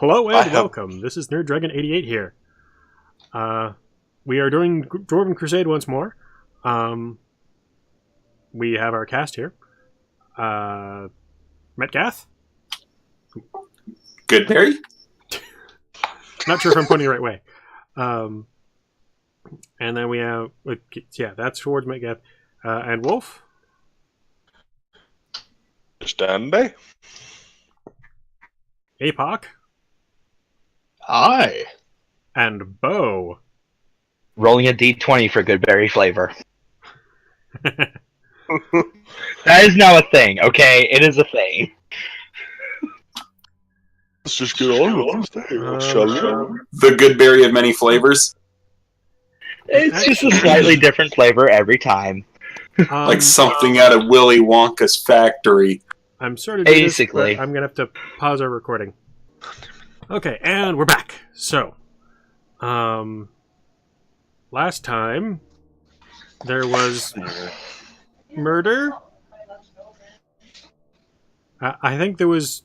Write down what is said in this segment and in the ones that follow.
Hello and welcome. This is Nerd Dragon 88 here. We are doing Dwarven Crusade once more. We have our cast here. Metgath. Good, Barry. Not sure if I'm pointing the right way. And then we have, that's towards Metgath. And Wolf. Stand by. Apoc. Hi. And Bo. Rolling a d20 for good berry flavor. That is now a thing, okay? It is a thing. Let's just get on with it, shall we? The good berry of many flavors. It's just a slightly different flavor every time. Like something out of Willy Wonka's factory. I'm sort of basically. I'm going to have to pause our recording. Okay, and we're back. So, last time there was murder. I think there was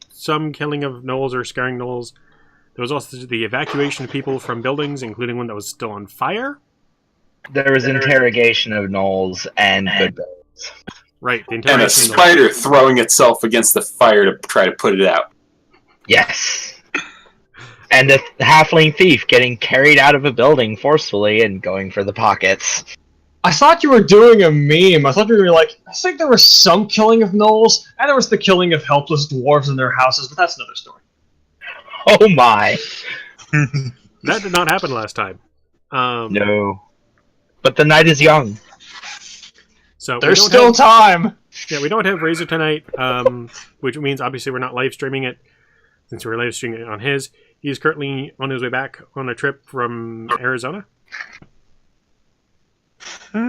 some killing of gnolls or scaring gnolls. There was also the evacuation of people from buildings, including one that was still on fire. There was interrogation of gnolls and good berries. Right, the And interrogation a of gnolls. spider throwing itself against the fire to try to put it out. Yes. And a halfling thief getting carried out of a building forcefully and going for the pockets. I thought you were doing a meme. I thought you were like, I think there was some killing of gnolls, and there was the killing of helpless dwarves in their houses, but that's another story. Oh my. That did not happen last time. No. But the night is young. So There's still time! Yeah, we don't have Razor tonight, which means obviously we're not live streaming it, since we're live streaming it on his. He's currently on his way back on a trip from Arizona. See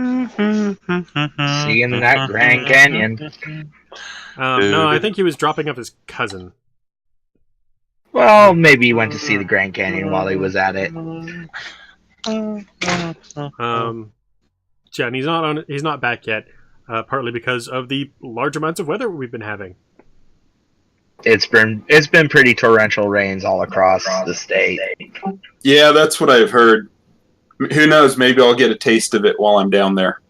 you in that Grand Canyon. No, I think he was dropping off his cousin. Well, maybe he went to see the Grand Canyon while he was at it. Yeah, and he's not back yet, partly because of the large amounts of weather we've been having. It's been pretty torrential rains all across the state. Yeah, that's what I've heard. Who knows, maybe I'll get a taste of it while I'm down there.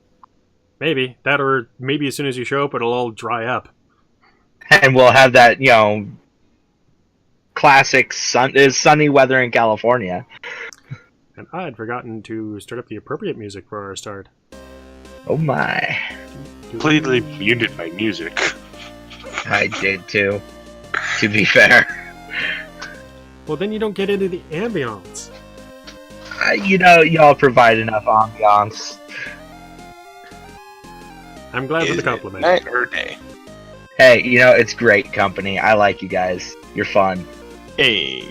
Maybe. That, or maybe as soon as you show up, it'll all dry up. And we'll have that, classic sunny weather in California. And I had forgotten to start up the appropriate music for our start. Oh my. Completely muted my music. I did too, to be fair. Well, then you don't get into the ambiance. Y'all provide enough ambiance. I'm glad for the compliment. Night or day? Hey, it's great company. I like you guys. You're fun. Hey.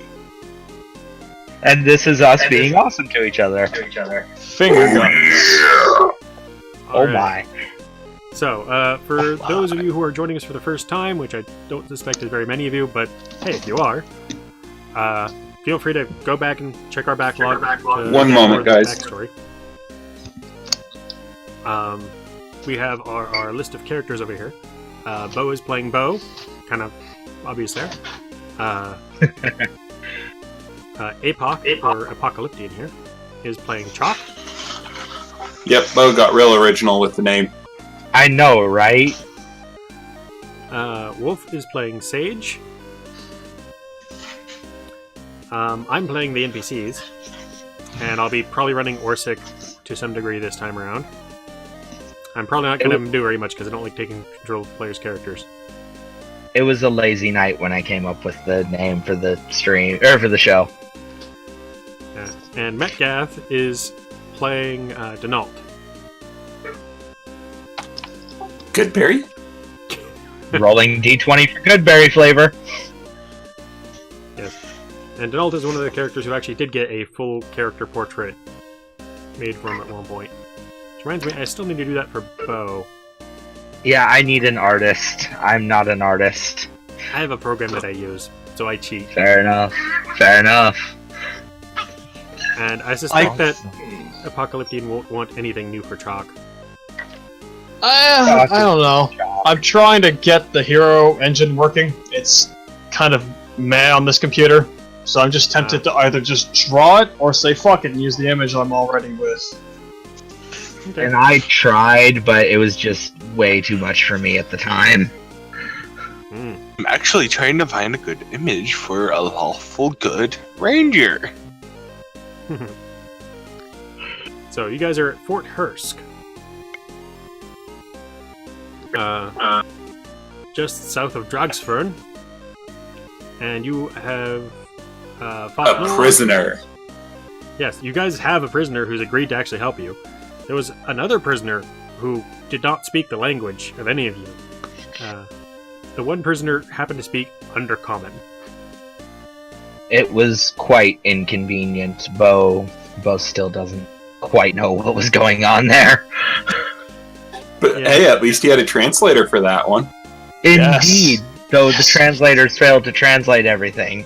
And this is us being awesome to each other. Finger guns. Oh my. So, for those of you who are joining us for the first time, which I don't suspect is very many of you, but hey, if you are, feel free to go back and check our backlog. One moment, guys. Backstory. We have our list of characters over here. Bo is playing Bo, kind of obvious there. Apoc, or Apocalyptian here, is playing Chok. Yep, Bo got real original with the name. I know, right? Wolf is playing Sage. I'm playing the NPCs, and I'll be probably running Orsic to some degree this time around. I'm probably not going to do very much because I don't like taking control of players' characters. It was a lazy night when I came up with the name for the stream, or for the show. And Metgath is playing Denault. Good berry? Rolling d20 for good berry flavor. Yes. And Denault is one of the characters who actually did get a full character portrait made for him at one point. Which reminds me, I still need to do that for Bo. Yeah, I need an artist. I'm not an artist. I have a program that I use, so I cheat. Fair enough. Fair enough. And I suspect that Apocalyptian won't want anything new for Chok. I don't know. I'm trying to get the hero engine working. It's kind of meh on this computer, so I'm just tempted to either just draw it or say fuck it and use the image I'm already with. Okay. And I tried, but it was just way too much for me at the time. Hmm. I'm actually trying to find a good image for a lawful good ranger. So you guys are at Fort Hursk. Just south of Dragsfern. And you have fought A prisoner. Yes, you guys have a prisoner who's agreed to actually help you. There was another prisoner who did not speak the language of any of you. The one prisoner happened to speak Undercommon. It was quite inconvenient. Bo still doesn't quite know what was going on there. But Yeah. hey, at least he had a translator for that one. Indeed, though the translators failed to translate everything.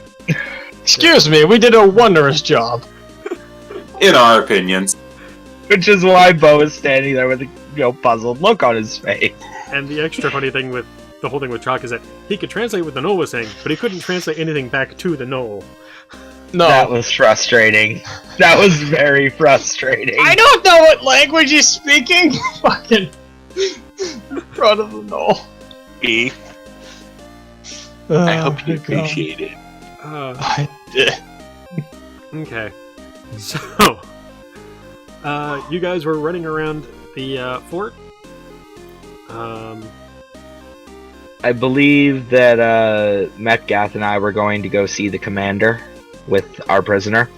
Excuse me, we did a wondrous job. In our opinions. Which is why Bo is standing there with a puzzled look on his face. And the extra funny thing with the whole thing with Chok is that he could translate what the Knoll was saying, but he couldn't translate anything back to the Knoll. No. That was frustrating. That was very frustrating. I don't know what language he's speaking! Fucking... front of the knoll. Me, Oh, I hope you my God. appreciate it. I did. Okay. So, you guys were running around the fort. I believe that Metgath and I were going to go see the commander with our prisoner.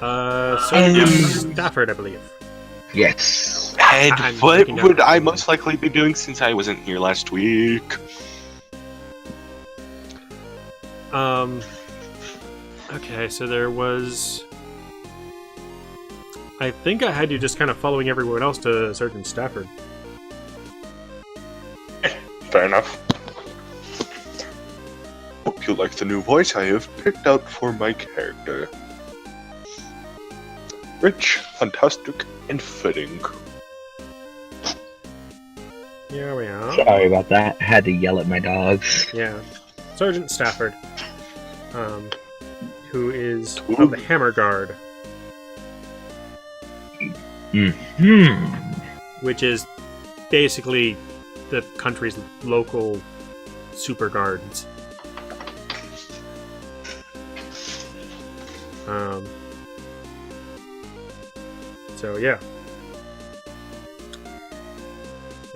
So did Stafford, I believe. Yes. And I'm what looking down would at I the- most likely be doing since I wasn't here last week? Okay, so there was... I think I had you just kind of following everyone else to Sergeant Stafford. Fair enough. Hope you like the new voice I have picked out for my character. Rich, fantastic, and fitting. Here we are. Sorry about that. I had to yell at my dogs. Yeah. Sergeant Stafford. Who is of the Hammer Guard, which is basically the country's local super guards. So yeah.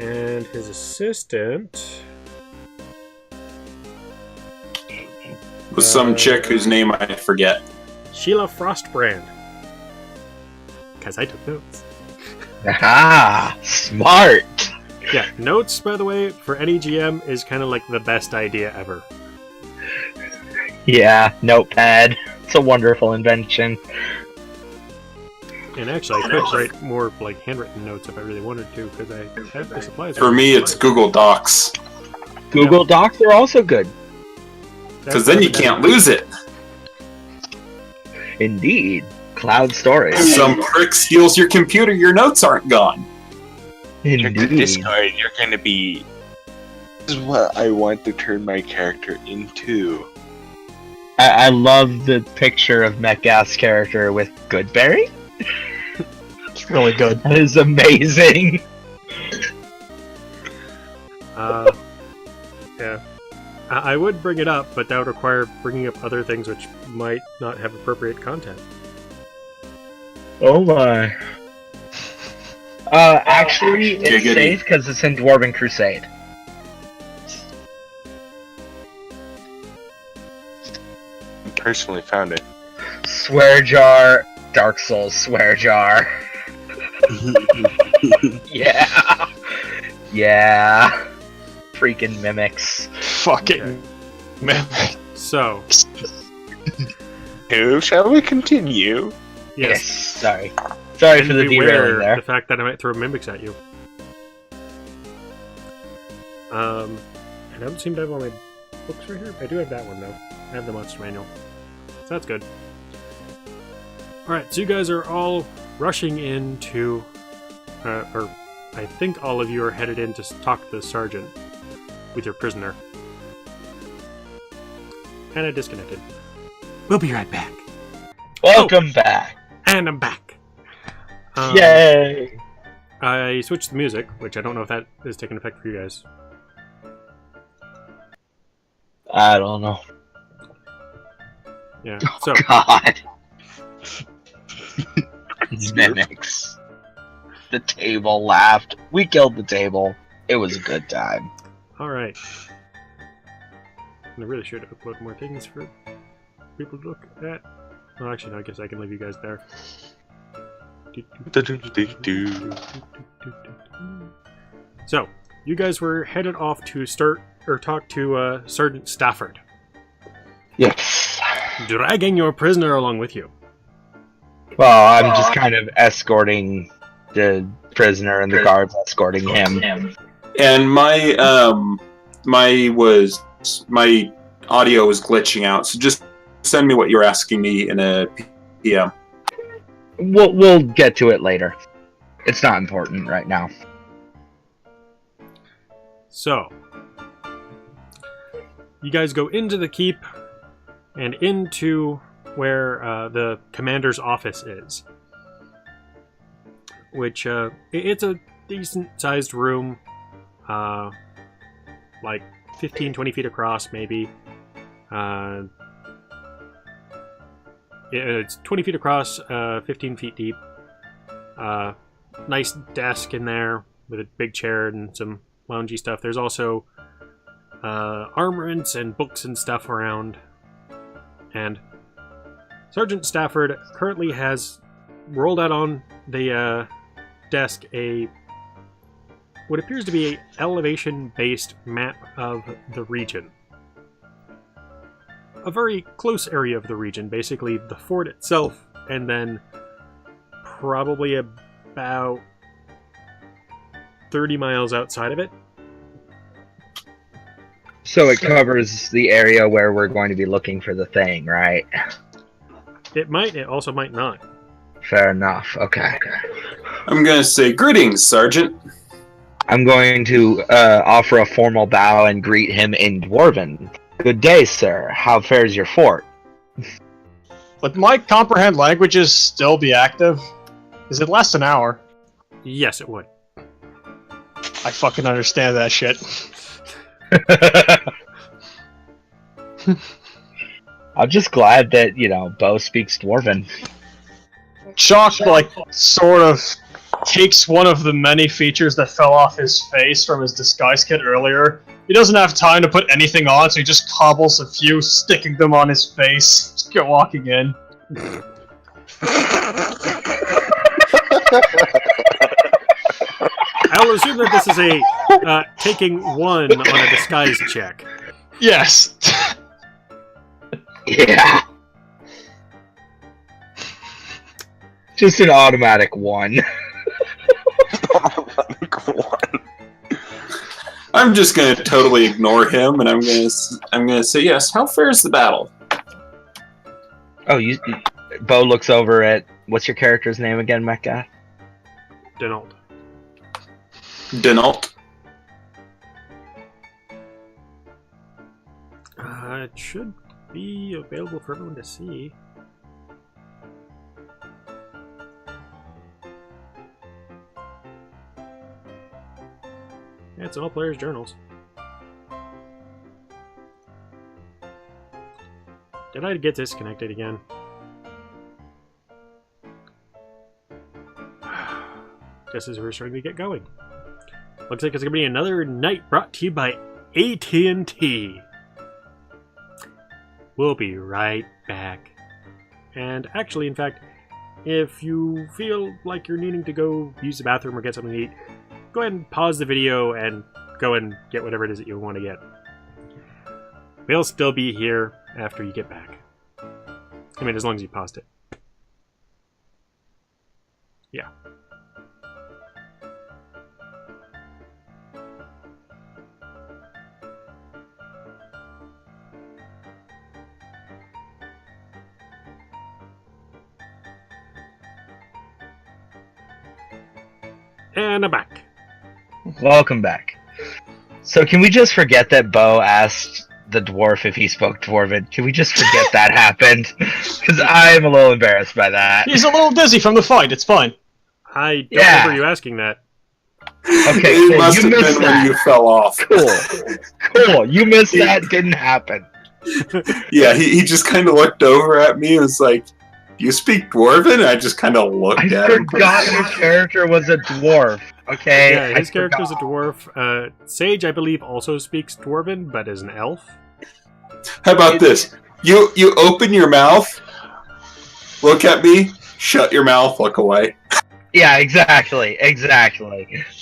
And his assistant With some chick whose name I forget. Sheila Frostbrand. Because I took notes. Ah, smart. Yeah, notes, by the way, for any GM is kind of like the best idea ever. Yeah, notepad. It's a wonderful invention. And actually, I could write more like handwritten notes if I really wanted to, because I have the supplies. For me, it's Google Docs. Google Docs are also good. Because then you can't lose it. Indeed. Cloud storage. If some prick steals your computer, your notes aren't gone. Check the Indeed. Discord, you're gonna be... This is what I want to turn my character into. I love the picture of Metgath's character with Goodberry. It's really good. That is amazing. Yeah. I would bring it up, but that would require bringing up other things which might not have appropriate content. Oh my. Actually, it's Giggity. safe because it's in Dwarven Crusade. Personally found it. Swear jar, Dark Souls swear jar. Yeah. Yeah. Freaking mimics. Fucking... Okay. Man. So, Who shall we continue? yes. Sorry. Sorry for the Beware derailing there. the fact that I might throw mimics at you. I don't seem to have all my books right here. I do have that one, though. I have the Monster Manual. So that's good. Alright, so you guys are all rushing into... or I think all of you are headed in to talk to the sergeant with your prisoner. And I disconnected. We'll be right back. Welcome back. And I'm back. Yay! I switched the music, which I don't know if that is taking effect for you guys. I don't know. Yeah. So God. Mimics. The table laughed. We killed the table. It was a good time. all right. I really should upload more things for people to look at. Well, actually, no, I guess I can leave you guys there. So, you guys were headed off to talk to Sergeant Stafford, Yes. dragging your prisoner along with you. Well, I'm just kind of escorting the prisoner and the guards escorting him. And my audio was glitching out, so just send me what you're asking me in a PM. We'll get to it later. It's not important right now. So, you guys go into the keep and into where the commander's office is, which it's a decent-sized room, like 15-20 feet across, maybe. It's 20 feet across, 15 feet deep. Nice desk in there with a big chair and some loungy stuff. There's also armaments and books and stuff around. And Sergeant Stafford currently has rolled out on the desk what appears to be an elevation-based map of the region. A very close area of the region, basically the fort itself, and then probably about 30 miles outside of it. So it covers the area where we're going to be looking for the thing, right? It might, it also might not. Fair enough. Okay. I'm gonna say greetings, Sergeant. I'm going to offer a formal bow and greet him in Dwarven. Good day, sir. How fares your fort? Would my comprehend languages still be active? Is it last an hour? Yes, it would. I fucking understand that shit. I'm just glad that, Bo speaks Dwarven. Chok, sort of takes one of the many features that fell off his face from his disguise kit earlier. He doesn't have time to put anything on, so he just cobbles a few, sticking them on his face. Just get walking in. I'll assume that this is a taking one on a disguise check. Yes. Yeah. Just an automatic one. I'm just gonna totally ignore him, and I'm gonna say yes. How fares the battle? Oh, Bo looks over at what's your character's name again, Mecca? Denault. Denault. It should be available for everyone to see. Yeah, it's in all players' journals. Did I get disconnected again? Just as we're starting to get going. Looks like it's going to be another night brought to you by AT&T. We'll be right back. And actually, in fact, if you feel like you're needing to go use the bathroom or get something to eat, go ahead and pause the video and go and get whatever it is that you want to get. We'll still be here after you get back. I mean, as long as you paused it. Yeah. And I'm back. Welcome back. So can we just forget that Bo asked a dwarf if he spoke Dwarven. Can we just forget that happened? Because I'm a little embarrassed by that. He's a little dizzy from the fight. It's fine. I don't Yeah. remember you asking that. Okay, it cool. must You have missed been that. when you fell off. Cool. You missed that. Didn't happen. Yeah, he just kind of looked over at me and was like, "Do you speak Dwarven?" And I just kind of looked I at him. forgot your character was a dwarf. Okay. Yeah, his I character's a forgot. dwarf. Sage, I believe, also speaks Dwarven, but is an elf. How about this? You open your mouth, look at me, shut your mouth, look away. Yeah, exactly.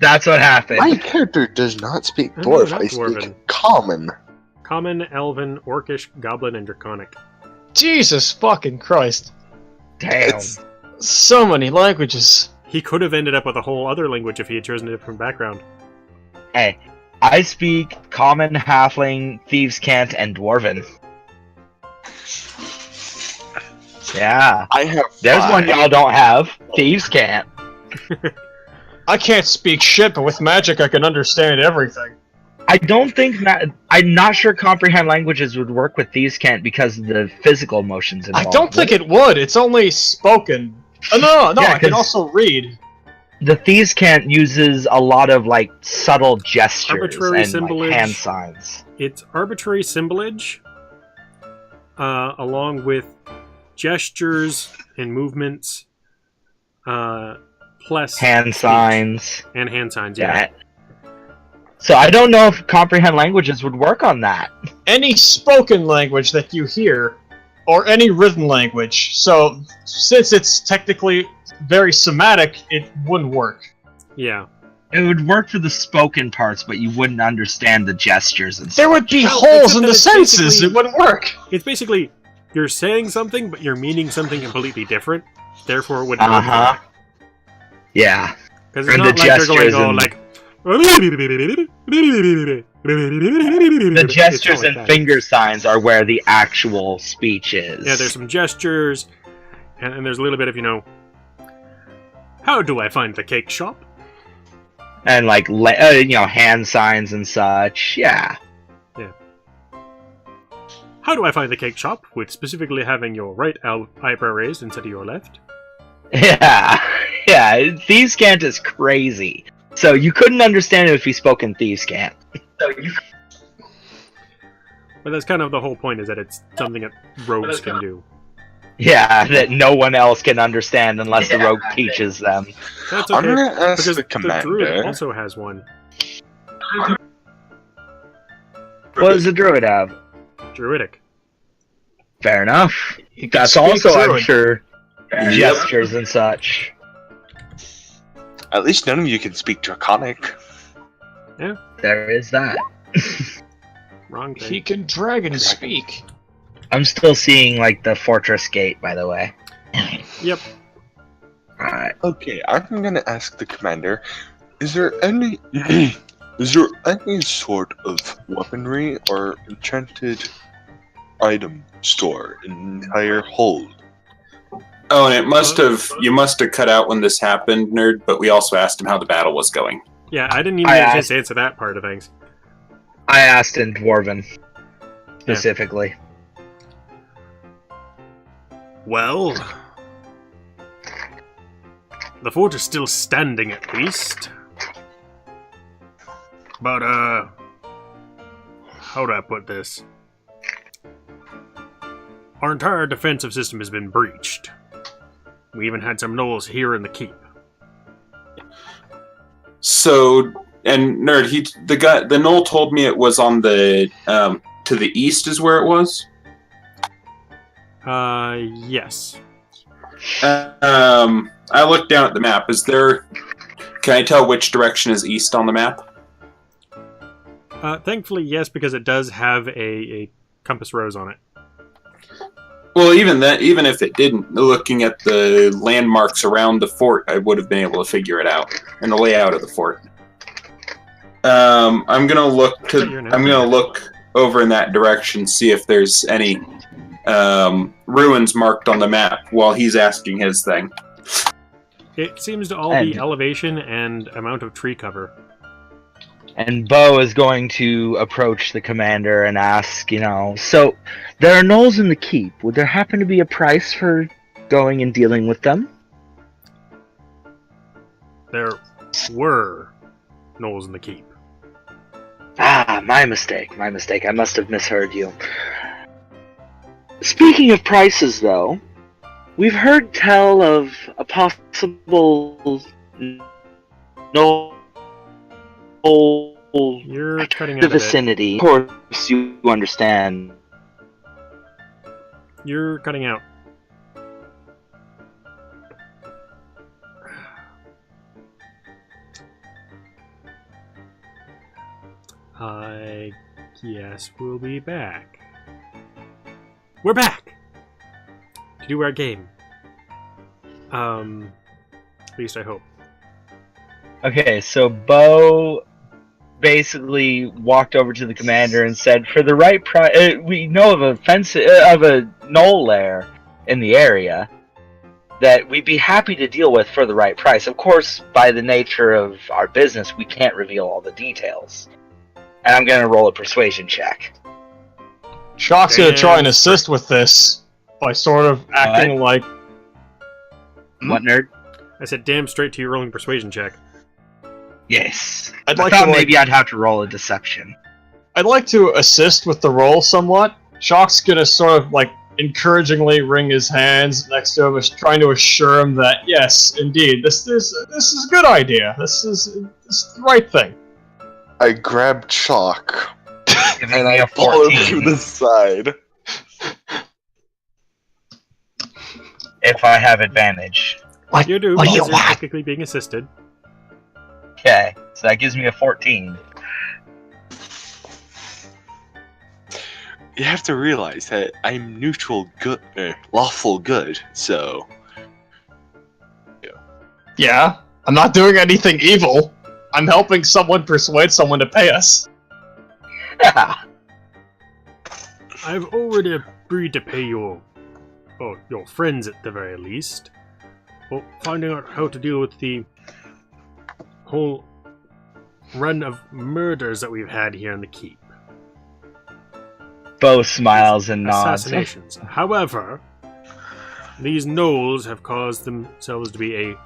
That's what happened. My character does not speak No, dwarf. not I Dwarven. speak common. Common, Elven, Orcish, Goblin, and Draconic. Jesus fucking Christ. Damn. It's- So many languages. He could have ended up with a whole other language if he had chosen a different background. Hey, I speak Common, Halfling, Thieves' Cant, and Dwarven. Yeah. I have There's one 5. y'all don't have. Thieves' Cant. I can't speak shit, but with magic I can understand everything. I don't think I'm not sure comprehend languages would work with Thieves' Cant because of the physical motions I involved. don't think it would. It's only spoken. Oh, no, Yeah, I can 'cause- also read. The Thieves' Cant uses a lot of like subtle gestures Arbitrary and like, symbolage. hand signs. It's arbitrary symbolage, along with gestures and movements, plus Hand speech. signs. And hand signs, yeah. So I don't know if comprehend languages would work on that. Any spoken language that you hear, or any written language. So, since it's technically very somatic, it wouldn't work. Yeah. It would work for the spoken parts, but you wouldn't understand the gestures and There stuff. would be Well, holes except in that the it's senses. basically- It wouldn't work. It's basically, you're saying something, but you're meaning something completely different. Therefore, it wouldn't work. Uh-huh. Yeah. Because it's And not the like you're going gestures all and- like... The The gestures and finger signs are where the actual speech is. Yeah, there's some gestures, and there's a little bit of, how do I find the cake shop? And like hand signs and such. Yeah. How do I find the cake shop, with specifically having your right eyebrow raised instead of your left? Yeah. Thieves' Cant is crazy. So you couldn't understand it if you spoke in Thieves' Cant. But that's kind of the whole point, is that it's something that rogues can do. Yeah, that no one else can understand unless the rogue teaches them. That's I'm okay, gonna ask because the the druid commander. also has one. What does the druid have? Druidic. Fair enough. He can That's speak also, I'm Druid. sure, gestures and such. At least none of you can speak Draconic. There is that. Wrong He thing. can dragon speak. I'm still seeing like the fortress gate, by the way. Yep. Alright. Okay, I'm gonna ask the commander. Is there any is there any sort of weaponry or enchanted item store in the entire hold? Oh, and you must have cut out when this happened, nerd, but we also asked him how the battle was going. Yeah, I didn't even I get a chance asked- to answer that part of things. I asked in Dwarven, specifically. Well... The fort is still standing, at least. But, how do I put this? Our entire defensive system has been breached. We even had some gnolls here in the keep. So, and nerd, the knoll told me it was on the to the east is where it was. Yes. I looked down at the map. Can I tell which direction is east on the map? Thankfully, yes, because it does have a compass rose on it. Well, even if it didn't, looking at the landmarks around the fort, I would have been able to figure it out, and the layout of the fort. I'm gonna look over in that direction, see if there's any ruins marked on the map while he's asking his thing. It seems to all be elevation and amount of tree cover. And Bo is going to approach the commander and ask, so there are gnolls in the keep. Would there happen to be a price for going and dealing with them? There were gnolls in the keep. Ah, my mistake. I must have misheard you. Speaking of prices, though, we've heard tell of a possible You're cutting out the a bit. vicinity. Of course, you understand. You're cutting out. I guess we'll be back. We're back! To do our game. At least I hope. Okay, so Bo basically walked over to the commander and said, for the right price, we know of a gnoll lair in the area that we'd be happy to deal with for the right price. Of course, by the nature of our business, we can't reveal all the details. And I'm going to roll a persuasion check. Chok's gonna try and assist with this by sort of acting like... What, nerd? I said damn straight to your rolling persuasion check. Yes. I'd I like thought to, maybe I'd have to roll a deception. I'd like to assist with the roll somewhat. Chok's gonna sort of encouragingly wring his hands next to him, trying to assure him that yes, indeed, this is a good idea. This is the right thing. I grab Chok Giving and me I a pull him 14. to the side. If I have advantage. You do, What do because you you're want? technically being assisted. Okay, so that gives me a 14. You have to realize that I'm neutral good, lawful good, so... Yeah, I'm not doing anything evil. I'm helping someone persuade someone to pay us. I've already agreed to pay your friends at the very least. Well, finding out how to deal with the whole run of murders that we've had here in the keep. Bo smiles and nods. Assassinations. However, these gnolls have caused themselves to be a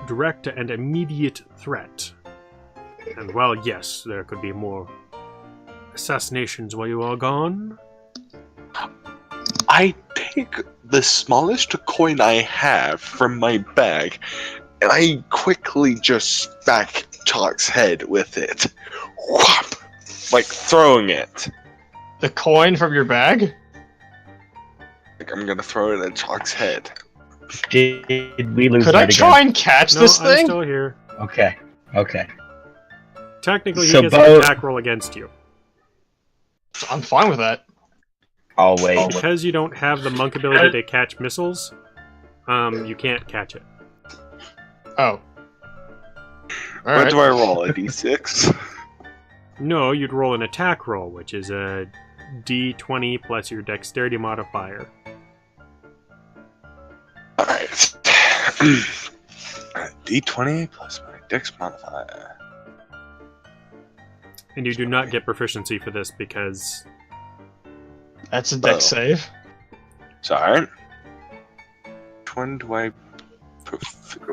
direct and immediate threat. And while, yes, there could be more assassinations while you are gone, I take the smallest coin I have from my bag, and I quickly just smack Chok's head with it. Whop! Like throwing it. The coin from your bag? Like I'm gonna throw it at Chok's head. Did we lose Could I try and catch no, this I'm thing? still here. Okay. Technically, he So gets Bo- an attack roll against you. I'm fine with that. I'll wait. Because you don't have the monk ability to catch missiles, you can't catch it. Oh. What Alright. do I roll? A d6? No, you'd roll an attack roll, which is a d20 plus your dexterity modifier. Alright. D20 plus my dex modifier. And you do not get proficiency for this because... That's a dex save. Sorry. Which one do I...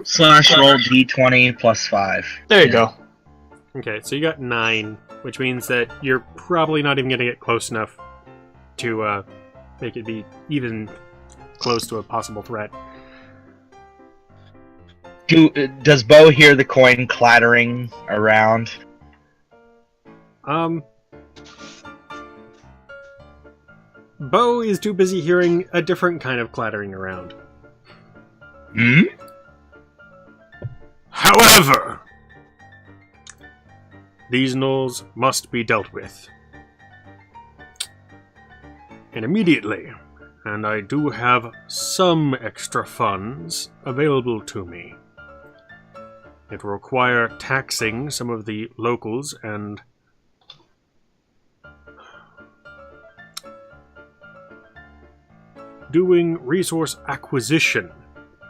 Slash roll d20 plus 5. There you go. Okay, so you got 9, which means that you're probably not even going to get close enough to make it be even close to a possible threat. Does Bo hear the coin clattering around? Bo is too busy hearing a different kind of clattering around. Hmm? However, these gnolls must be dealt with. And immediately. And I do have some extra funds available to me. It will require taxing some of the locals and doing resource acquisition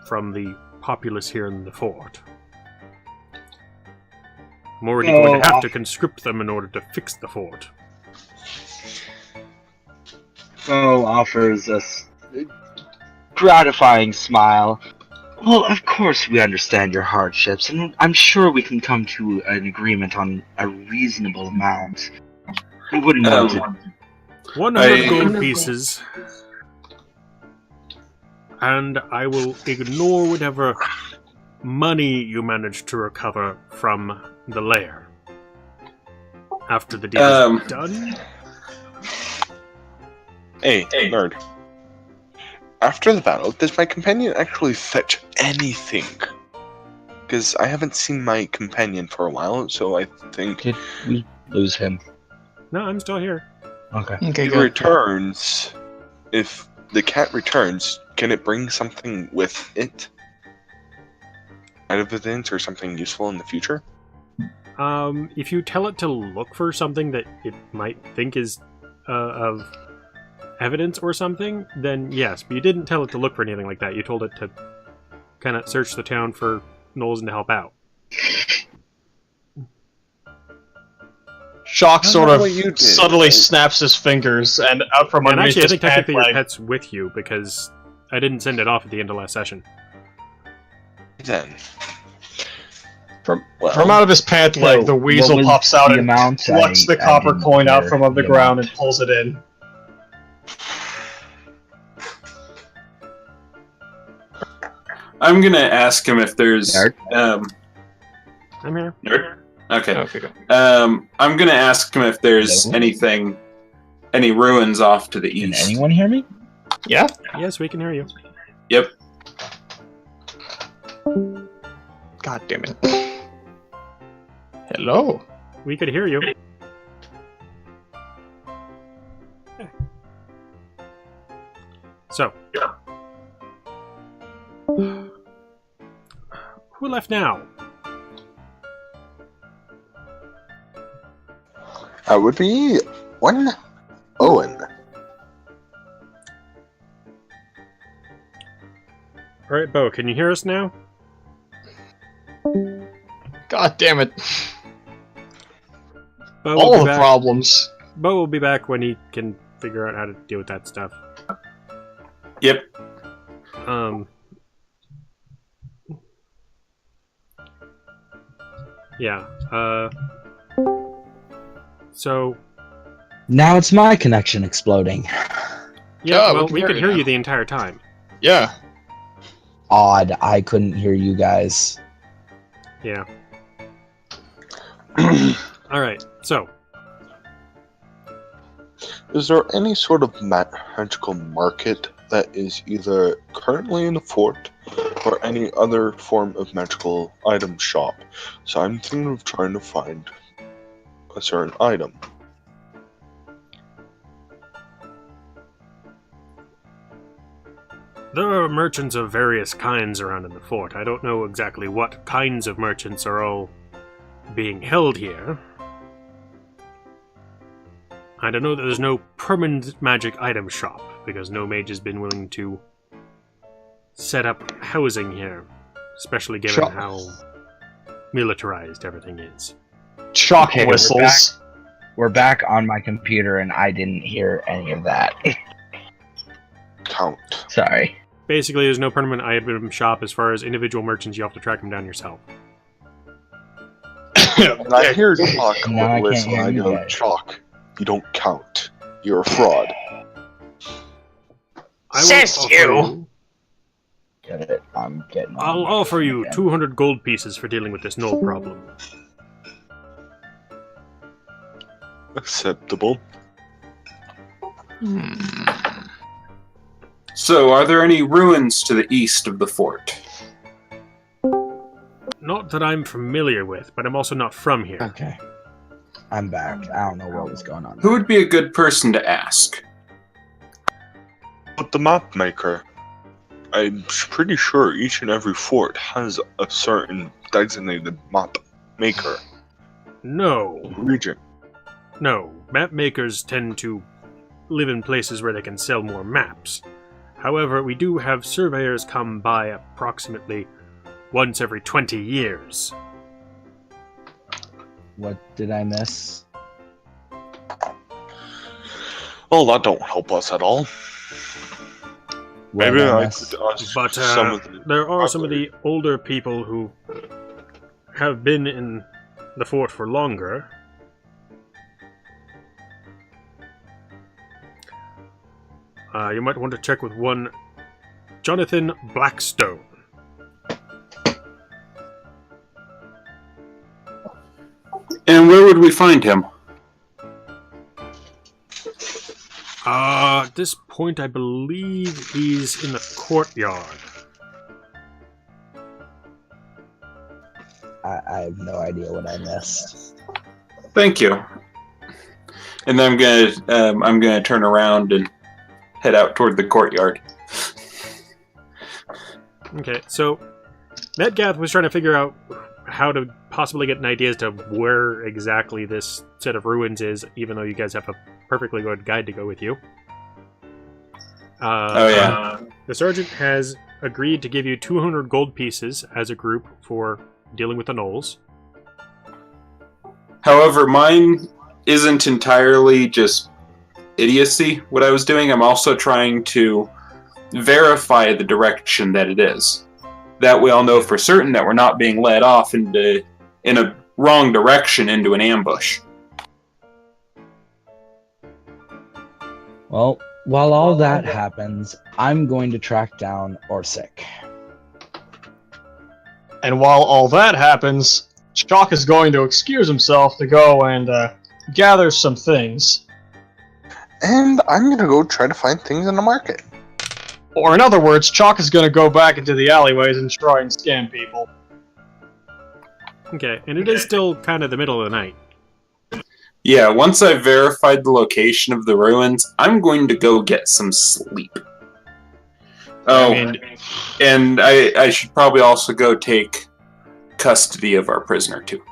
from the populace here in the fort. I'm already going to have to conscript them in order to fix the fort. Bo offers us a gratifying smile. Well, of course we understand your hardships, and I'm sure we can come to an agreement on a reasonable amount. We wouldn't want to... 100 gold pieces, and I will ignore whatever money you manage to recover from the lair. After the deal is done. Hey, nerd. After the battle, does my companion actually fetch anything? Because I haven't seen my companion for a while, so I think... Did we lose him? No, I'm still here. Okay. He returns. If the cat returns, can it bring something with it? Evidence or something useful in the future? If you tell it to look for something that it might think is of evidence or something, then yes. But you didn't tell it to look for anything like that. You told it to kind of search the town for gnolls and to help out. Chok sort of did, subtly right? snaps his fingers, and out from And underneath actually, I his think pant technically your leg. pet's with you, because I didn't send it off at the end of last session. Then. From Well, out of his pant leg, the what weasel was pops out the and amount? plucks the I copper didn't coin out hear from under the the ground amount. and pulls it in. I'm gonna ask him if there's Nerd? I'm here. Nerd? Okay. Okay, go. I'm gonna ask him if there's Hello? any ruins off to the Can east. anyone hear me? Yeah? Yes, we can hear you. Yep. God damn it. Hello? We could hear you. So. Who left now? that would be one Owen. Alright, Bo, can you hear us now? God damn it. Bo will All be the back. problems. Bo will be back when he can figure out how to deal with that stuff. Yep. Yeah, so, Now it's my connection exploding. yeah, we well, can we hear could you hear now. you the entire time. Yeah. Odd, I couldn't hear you guys. Yeah. Alright, so, Is there any sort of magical market that is either currently in the fort or any other form of magical item shop? So I'm thinking of trying to find a certain item. there are merchants of various kinds around in the fort. I don't know exactly what kinds of merchants are all being held here. I don't know that there's no permanent magic item shop, because no mage has been willing to set up housing here, especially given Sure. how militarized everything is. Chok Okay, we're whistles. We're back on my computer and I didn't hear any of that. Count. Sorry. Basically, there's no permanent item shop. As far as individual merchants, you have to track them down yourself. And I hear Chalk Now I can't whistle, hear I you go, guys. Chalk, you don't count. You're a fraud. I will Says offer you. Get it? I'm getting on I'll my offer you again. 200 gold pieces for dealing with this null problem. Acceptable. So, are there any ruins to the east of the fort? Not that I'm familiar with, but I'm also not from here. Okay. I'm back. I don't know what was going on. Who would be a good person to ask? But the map maker, I'm pretty sure each and every fort has a certain designated map maker No. region. No. Map makers tend to live in places where they can sell more maps. However, we do have surveyors come by approximately once every 20 years. What did I miss? Well, that don't help us at all. What Maybe did I I miss? could ask But some of the there are some of other- the older people who have been in the fort for longer. You might want to check with one Jonathan Blackstone. And where would we find him? At this point, I believe he's in the courtyard. I have no idea what I missed. Thank you. And then I'm gonna turn around and head out toward the courtyard. Okay, so Metgath was trying to figure out how to possibly get an idea as to where exactly this set of ruins is, even though you guys have a perfectly good guide to go with you. Oh yeah. The sergeant has agreed to give you 200 gold pieces as a group for dealing with the gnolls. However, mine isn't entirely just idiocy, what I was doing. I'm also trying to verify the direction that it is. That way I'll know for certain that we're not being led off in a wrong direction into an ambush. Well, while all that happens, I'm going to track down Orsic. And while all that happens, Chok is going to excuse himself to go and gather some things. And I'm gonna go try to find things in the market. Or in other words, Chok is going to go back into the alleyways and try and scam people. Okay, and it is still kind of the middle of the night. Yeah, once I've verified the location of the ruins, I'm going to go get some sleep. Oh, and I should probably also go take custody of our prisoner, too.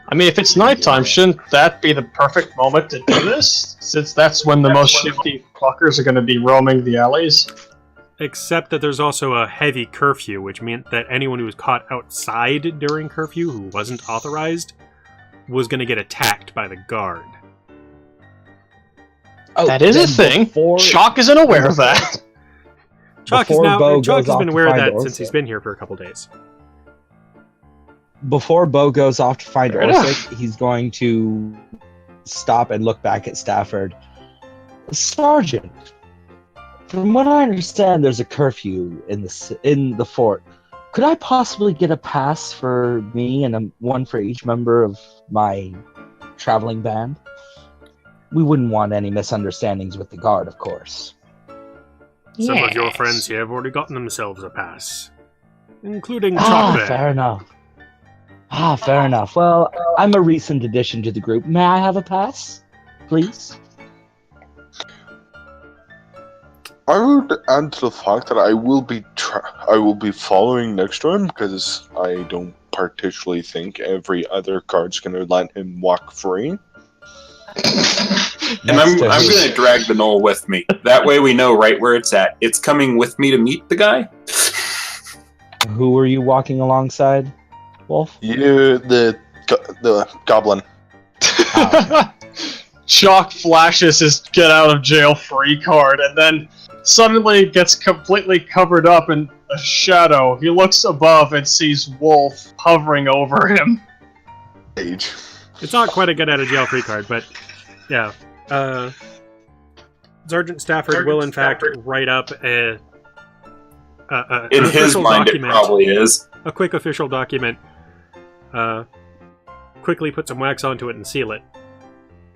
I mean, if it's nighttime, shouldn't that be the perfect moment to do this? Since that's when the most shifty fuckers are going to be roaming the alleys. Except that there's also a heavy curfew, which meant that anyone who was caught outside during curfew who wasn't authorized was going to get attacked by the guard. Oh, That is a thing. Chok isn't aware of that. Chok Before Bo Chok goes has off been to aware of find that since Orsic. he's been here for a couple days. Before Bo goes off to find Fair enough. Orsic, he's going to stop and look back at Stafford. Sergeant, from what I understand, there's a curfew in the fort. Could I possibly get a pass for me and one for each member of my traveling band? We wouldn't want any misunderstandings with the guard, of course. Some of your friends here have already gotten themselves a pass, including Ah, Chok. fair enough. Fair enough. Well, I'm a recent addition to the group. May I have a pass, please? I would add to the fact that I will be following next to him because I don't particularly think every other guard's gonna let him walk free. And Next to I'm who? going to drag the knoll with me. That way we know right where it's at. It's coming with me to meet the guy. Who are you walking alongside, Wolf? You, the goblin. Chok flashes his get out of jail free card and then suddenly gets completely covered up in a shadow. He looks above and sees Wolf hovering over him. Age. It's not quite a get out of jail free card, but yeah. Sergeant Stafford will in fact write up an In his official mind, it document, probably is. a quick official document. Quickly put some wax onto it and seal it.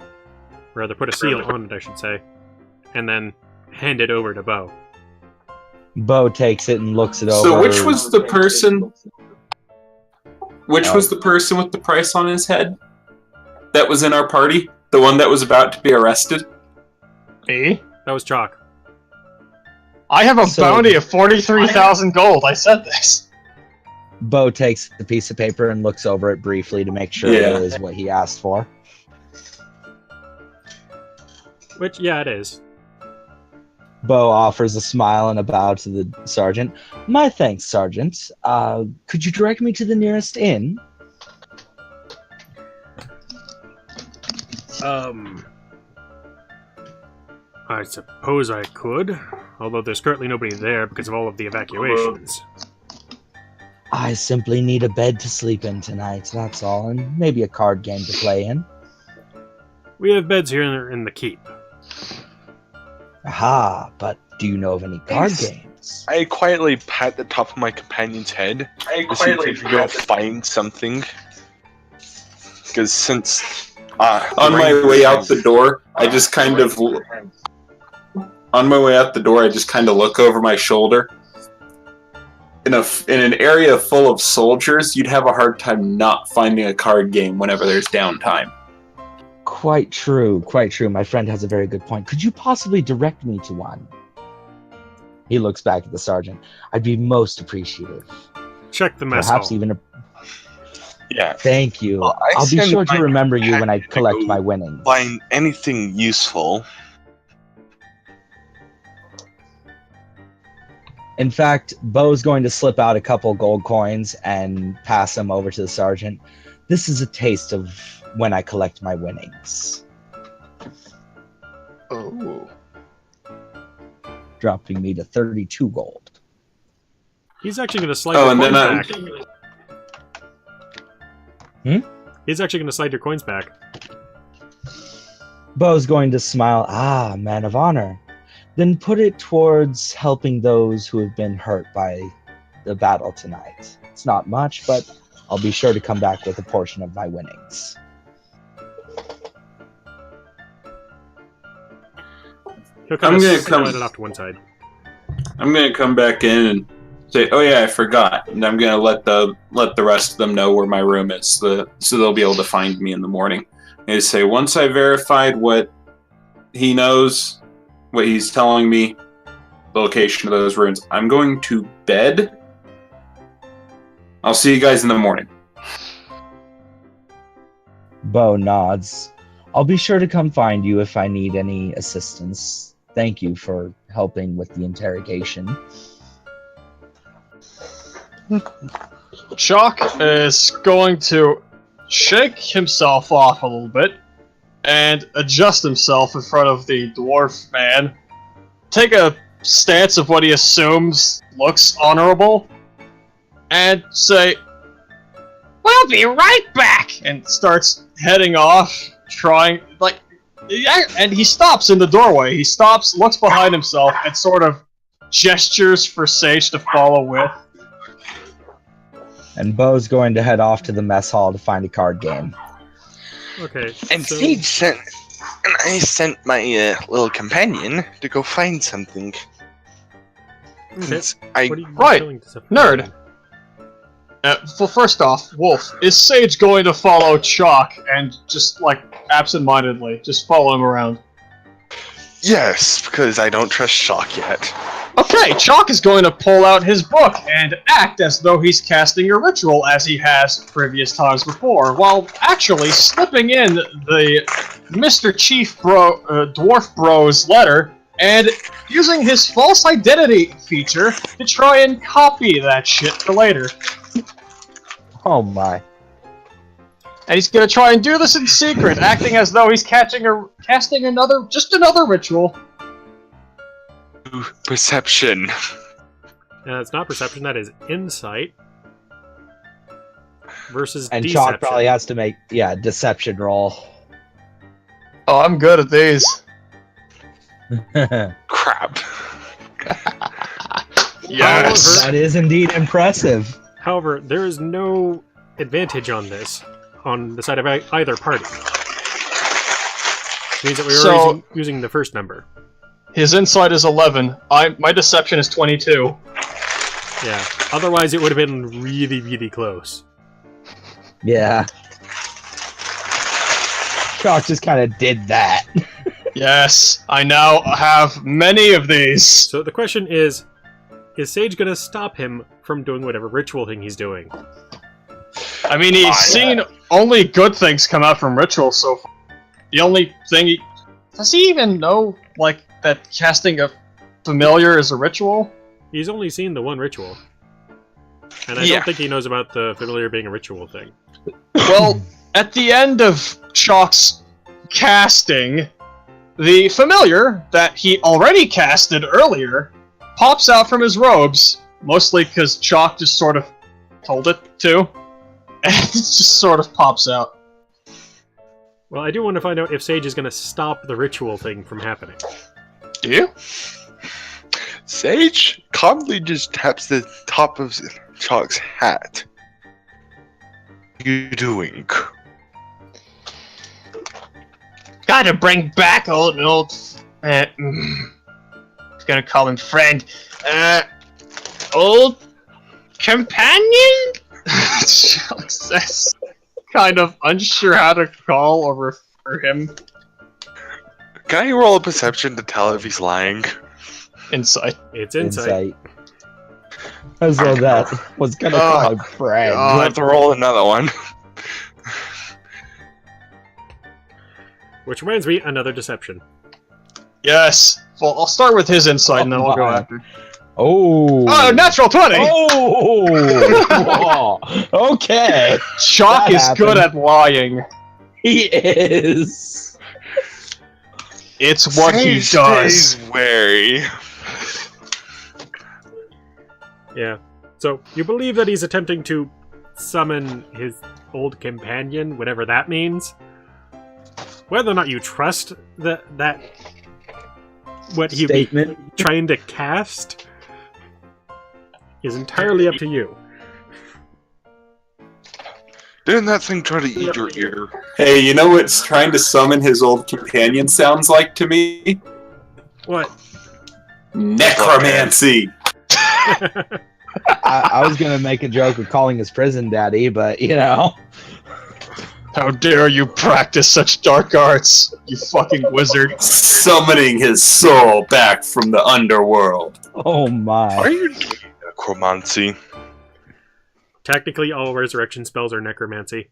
Or rather, put a seal on it, I should say, and then hand it over to Bo. Bo takes it and looks it over. So which was the person? Which was the person with the price on his head? That was in our party? The one that was about to be arrested? Me? That was Chok. I have a So- bounty of 43,000 gold. I said this. Bo takes the piece of paper and looks over it briefly to make sure Yeah. it is what he asked for. Which, yeah, it is. Bo offers a smile and a bow to the sergeant. My thanks, Sergeant. Could you direct me to the nearest inn? I suppose I could, although there's currently nobody there because of all of the evacuations. I simply need a bed to sleep in tonight, that's all, and maybe a card game to play in. We have beds here in the keep. Aha, but do you know of any card Yes. games? I quietly pat the top of my companion's head to see if we can go find something. Because since On my way out the door, I just kind of look over my shoulder. In an area full of soldiers, you'd have a hard time not finding a card game whenever there's downtime. Quite true, quite true. My friend has a very good point. Could you possibly direct me to one? He looks back at the sergeant. I'd be most appreciative. Check the mess Perhaps hall. even a... yeah, Thank you. Well, I I'll be send sure to my remember you when I companion to collect go my winnings. find anything useful. In fact, Bo's going to slip out a couple gold coins and pass them over to the sergeant. This is a taste of when I collect my winnings. Oh. Dropping me to 32 gold. He's actually going to slide Oh, your and coins then back. He's actually going to slide your coins back. Bo's going to smile. Ah, man of honor. Then put it towards helping those who have been hurt by the battle tonight. It's not much, but I'll be sure to come back with a portion of my winnings. He'll kind I'm of gonna slide come- it off to one side. I'm gonna come back in and say, "Oh yeah, I forgot," and I'm gonna let the rest of them know where my room is, so they'll be able to find me in the morning. And say, once I verified what he knows, what he's telling me, the location of those ruins, I'm going to bed. I'll see you guys in the morning. Bo nods. I'll be sure to come find you if I need any assistance. Thank you for helping with the interrogation. Chok is going to shake himself off a little bit and adjust himself in front of the dwarf man. Take a stance of what he assumes looks honorable and say, "We'll be right back!" and starts heading off, trying, like, yeah, and he stops in the doorway. He stops, looks behind himself, and sort of gestures for Sage to follow with. And Bo's going to head off to the mess hall to find a card game. Okay. And so, I sent my little companion to go find something. okay, Since I what are you Right, doing to support nerd. him? Well, first off, Wolf, is Sage going to follow Chok and just, like, absentmindedly, just follow him around? yes, because I don't trust Chok yet. Okay, Chok is going to pull out his book and act as though he's casting a ritual as he has previous times before, while actually slipping in the Mr. Chief Dwarf Bro's letter and using his false identity feature to try and copy that shit for later. Oh my. And he's gonna try and do this in secret, acting as though he's casting another ritual. Ooh, perception. It's not perception, that is insight. Versus And deception. Chalk probably has to make, deception roll. Oh, I'm good at these. Crap. Yes. That is indeed impressive. However, there is no advantage on this, on the side of either party. Which means that we are using the first number. His insight is 11. My deception is 22. Yeah. Otherwise, it would have been really, really close. Yeah. Chalk just kind of did that. Yes, I now have many of these. So the question is Sage going to stop him from doing whatever ritual thing he's doing? I mean, he's seen only good things come out from rituals so far. The only thing does he even know, like, that casting a familiar is a ritual? He's only seen the one ritual. And I Yeah. don't think he knows about the familiar being a ritual thing. Well, at the end of Chalk's casting, the familiar that he already casted earlier pops out from his robes, mostly because Chok just sort of told it to, and it just sort of pops out. Well, I do want to find out if Sage is going to stop the ritual thing from happening. Do you? Sage calmly just taps the top of Chok's hat. What are you doing? Gotta bring back old. Gonna call him friend. Old companion? Chok says, kind of unsure how to call or refer him. Can I roll a perception to tell if he's lying? Insight. It's insight. As though that was gonna call him friend. I'll have to roll another one. Which reminds me, another deception. Yes. Well, I'll start with his insight and then I'll go my. after. Oh, Natural 20! Oh! Okay. Chok That is good happened. at lying. He is. It's what he Sage does. stays wary. Yeah. So, you believe that he's attempting to summon his old companion, whatever that means. Whether or not you trust that what he'd be Statement. trying to cast is entirely up to you. Didn't that thing try to eat your ear? Hey, you know what's trying to summon his old companion sounds like to me? What? Necromancy! I was gonna make a joke of calling his prison daddy, but you know. How dare you practice such dark arts, you fucking wizard. Summoning his soul back from the underworld. Oh my. Are you doing necromancy? Technically, all resurrection spells are necromancy.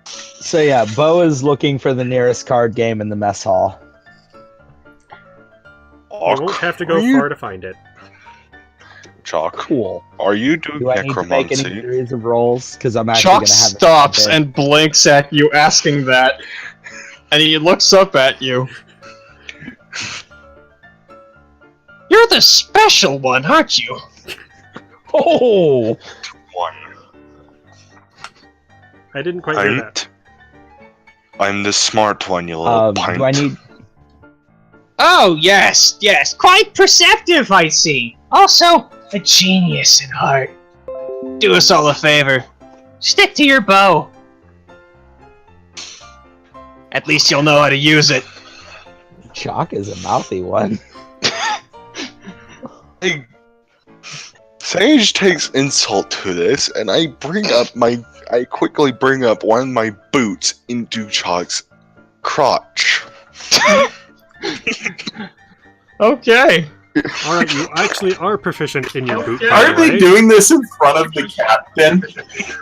So yeah, Bo is looking for the nearest card game in the mess hall. You won't have to go far to find it. Chok, Cool. are you doing Do I need to make any necromancy? series of rolls? Because I'm actually Chok gonna have stops and blinks at you asking that, and he looks up at you. You're the special one, aren't you? Oh! One. I didn't quite hear that. Pint. I'm the smart one, you little pint. Do I need? Oh, yes, yes. Quite perceptive, I see. Also, a genius in heart. Do us all a favor. Stick to your bow. At least you'll know how to use it. Chok is a mouthy one. Hey, Sage takes insult to this, and I quickly bring up one of my boots into Chok's crotch. Okay. Alright, you actually are proficient in your boot. by the Aren't they way. doing this in front of the captain?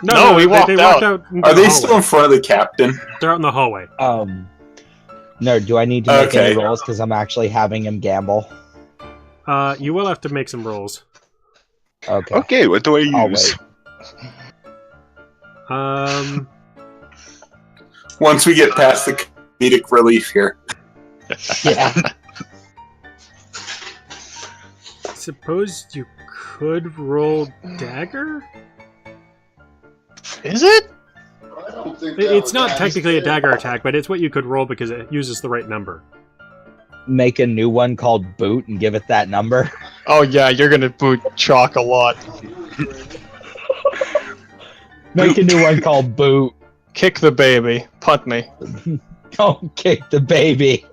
No, we walked they out. walked out into Are the they still hallway. in front of the captain? They're out in the hallway. No, do I need to make any Okay. rolls? Because I'm actually having him gamble. You will have to make some rolls. Okay. Okay, what do I I'll use? wait. Once we get past the comedic relief here. Yeah. Suppose you could roll dagger? Is it? It's not technically a dagger attack, but it's what you could roll because it uses the right number. Make a new one called Boot and give it that number. Oh yeah, you're gonna boot Chok a lot. Make a new one called Boot. Kick the baby. Punt me. Don't kick the baby.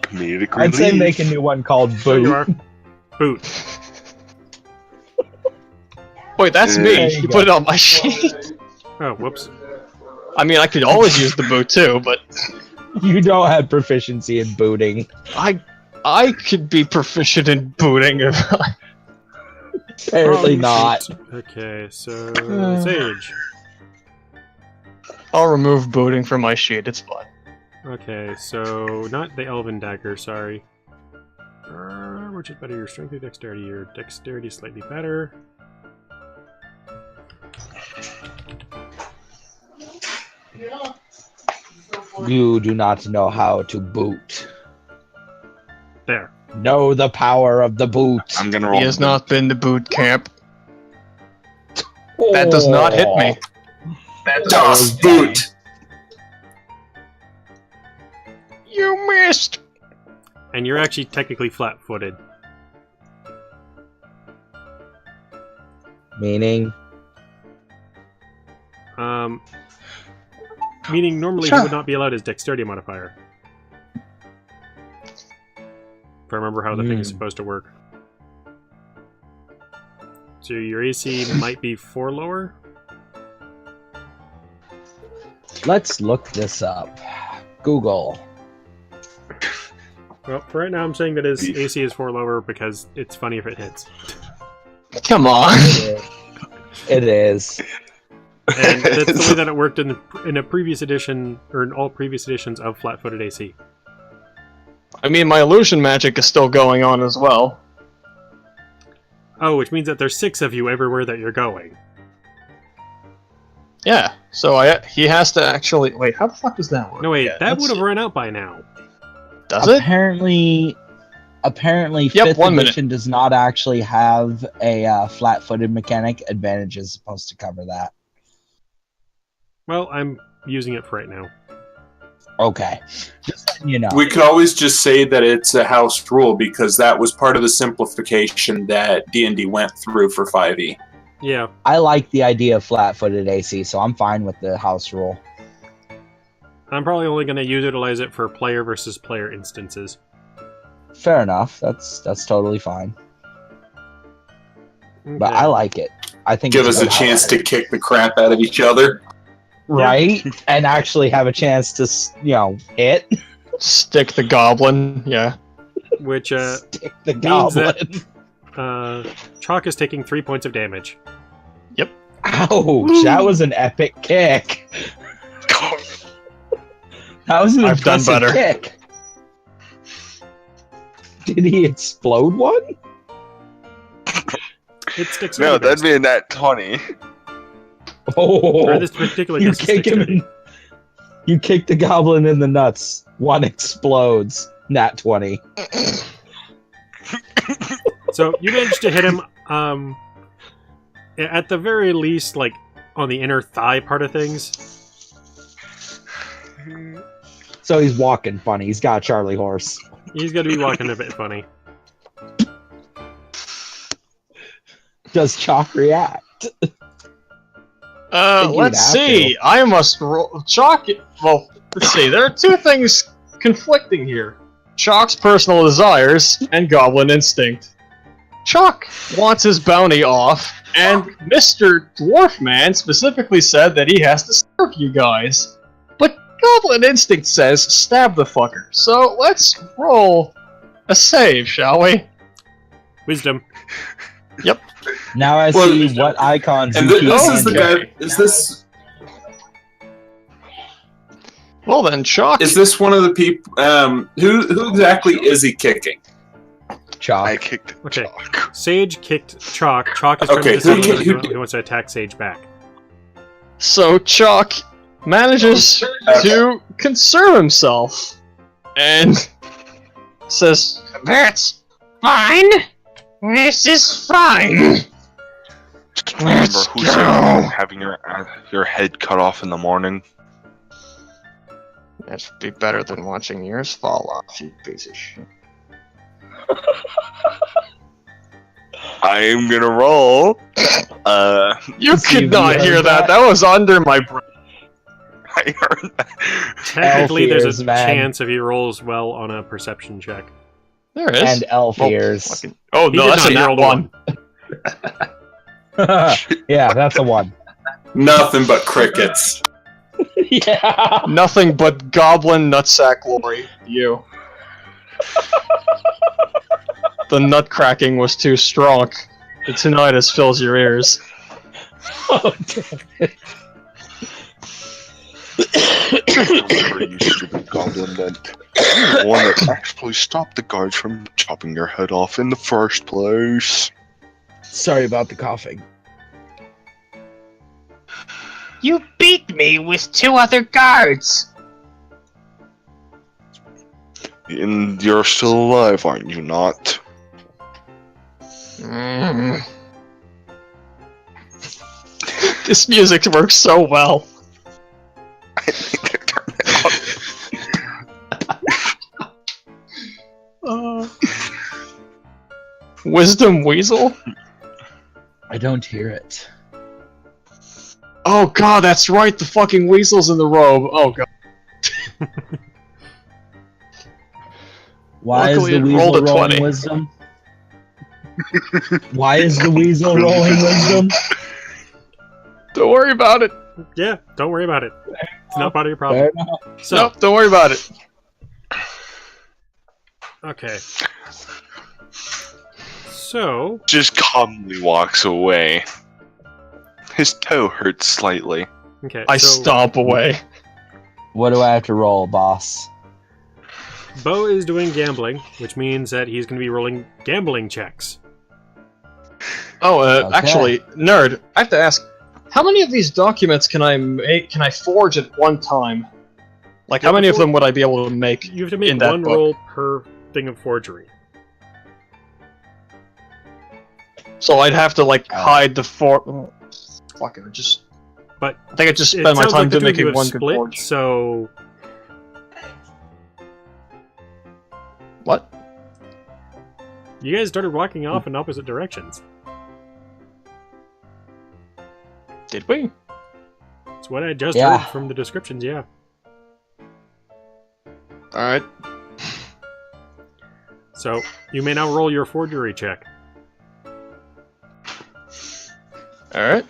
Comedic I'd say relief. make a new one called So you are. Boot. Boot. Wait, that's There me. you You go. put it on my sheet. Oh, whoops. I mean, I could always use the boot too, but You don't have proficiency in booting. I could be proficient in booting if I... Apparently Oh, not. shoot. Okay, so Sage. I'll remove booting from my sheet. It's fine. Okay, so not the elven dagger, sorry. Which is better, your strength or dexterity? Your dexterity is slightly better. You do not know how to boot. There. Know the power of the boot. I'm gonna roll. He has not been to boot camp. That does not hit me. Das Boot! You missed! And you're actually technically flat-footed. Meaning? Meaning normally he would not be allowed his dexterity modifier. If I remember how the thing is supposed to work. So your AC might be 4 lower? Let's look this up. Google. Well, for right now I'm saying that his AC is 4 lower because it's funny if it hits. Come on. It is. And that's the way that it worked in a previous edition, or in all previous editions of flat-footed AC. I mean, my illusion magic is still going on as well. Oh, which means that there's 6 of you everywhere that you're going. Yeah, so he has to actually... Wait, how the fuck does that work? No, wait, Yeah, that would have run out by now. Does it? Apparently, Yep, 5th 1 minute. edition does not actually have a flat-footed mechanic. Advantage is supposed to cover that. Well, I'm using it for right now. Okay. Just letting you know. We could always just say that it's a house rule because that was part of the simplification that D&D went through for 5e. Yeah. I like the idea of flat-footed AC, so I'm fine with the house rule. I'm probably only going to utilize it for player versus player instances. Fair enough. That's totally fine. But Okay. I like it. I think Give it's us a good. chance to kick the crap out of each other. Right? And actually have a chance to, hit. Stick the goblin, yeah. Which Stick the means goblin. that Chok is taking 3 points of damage. Ouch! That was an epic kick. That was an I've done impressive better. kick. Did he explode one? It sticks No, with that'd be a nat 20. Oh, Or this particular you case, kick him in. You kick the goblin in the nuts. One explodes. Nat 20. So you managed to hit him, at the very least, like, on the inner thigh part of things. So he's walking funny. He's got a Charlie horse. He's going to be walking a bit funny. Does Chok react? Think you would Let's have see. I must roll... Chok... Well, let's see. There are 2 things conflicting here. Chok's personal desires and goblin instinct. Chok wants his bounty off, and Mr. Dwarfman specifically said that he has to serve you guys. But goblin instinct says stab the fucker. So let's roll a save, shall we? Wisdom. Now I Well, see what icons And you keep this is the handing. guy. Is this Well then, Chok... is this one of the people? Who exactly is he kicking? Chok. I kicked Okay. Chok. Sage kicked Chok. Chok is trying Okay, to decide who- whether he wants to attack Sage back. So Chok manages to conserve himself and says, That's fine. This is fine. Just remember Let's who go. said having your head cut off in the morning. "That should be better than watching yours fall off, you piece of shit." I'm gonna roll. You See, could not we hear heard that. that. That was under my breath. I heard that. Technically, there's ears, a man. chance if he rolls well on a perception check. There it is. And elf Oh, ears. fucking- Oh He no, did that's a not, he nat rolled one. Yeah, that's a 1. Nothing but crickets. Yeah. Nothing but goblin nutsack glory. You. The nut cracking was too strong. The tinnitus fills your ears. Oh, damn it. Remember, you stupid goblin, that you're the one that actually stopped the guards from chopping your head off in the first place. Sorry about the coughing. You beat me with 2 other guards! And you're still alive, aren't you not? This music works so well. I think I turned it off. Wisdom Weasel? I don't hear it. Oh god, that's right, the fucking weasel's in the robe. Oh god. Why Luckily is it the rolled weasel a rolling 20. wisdom? Why is the weasel rolling wisdom? Don't worry about it. Yeah, don't worry about it. It's not part of your problem. Fair enough. So, Nope, don't worry about it. okay. So, Just calmly walks away. His toe hurts slightly. okay. I so stomp away. What do I have to roll, boss? Bo is doing gambling, which means that he's going to be rolling gambling checks. Oh, Okay. actually, nerd, I have to ask, how many of these documents can I make? Can I forge at one time? Like, how many of them would I be able to make? You have to make in that one book? roll per thing of forgery. So I'd have to like hide the fuck it, just. But I think I just it spend my sounds time like the two of you making have one good split, forge. so What? you guys started walking off in opposite directions. Did we? That's what I just Yeah. heard from the descriptions, yeah. All right. So, you may now roll your forgery check. All right.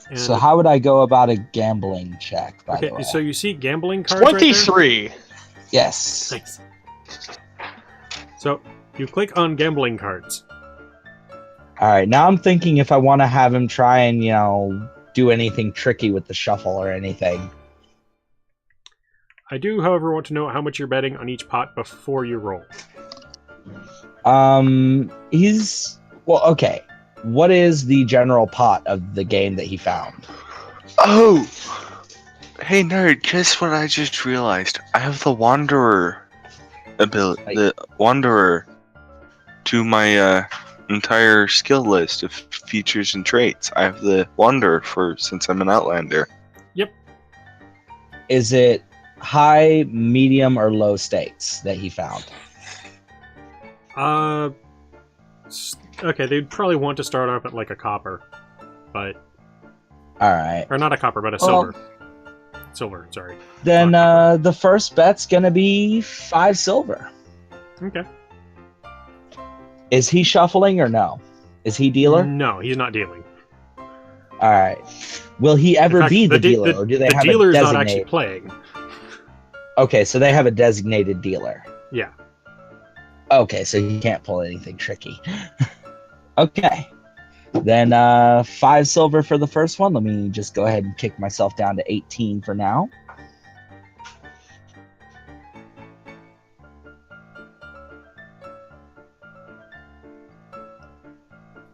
And, So how would I go about a gambling check, by the okay, way? so you see gambling cards right there? 23. Yes. Nice. So, you click on gambling cards. Alright, now I'm thinking if I want to have him try and, do anything tricky with the shuffle or anything. I do, however, want to know how much you're betting on each pot before you roll. Well, okay. What is the general pot of the game that he found? Oh! Hey nerd, guess what I just realized? I have the Wanderer ability, the Wanderer to my entire skill list of features and traits. I have the Wanderer since I'm an Outlander. Yep. Is it high, medium, or low stakes that he found? Okay, they'd probably want to start off at like a copper, but Alright. or not a copper, but a Well- silver. Silver, sorry. Then the first bet's gonna be 5 silver. Okay. Is he shuffling or no? Is he dealer? No, he's not dealing. Alright. Will he ever In fact, be the de- dealer, or do they the have a dealer's not designated? actually playing. Okay, so they have a designated dealer. Yeah. Okay, so he can't pull anything tricky. Okay. Then 5 silver for the first one. Let me just go ahead and kick myself down to 18 for now.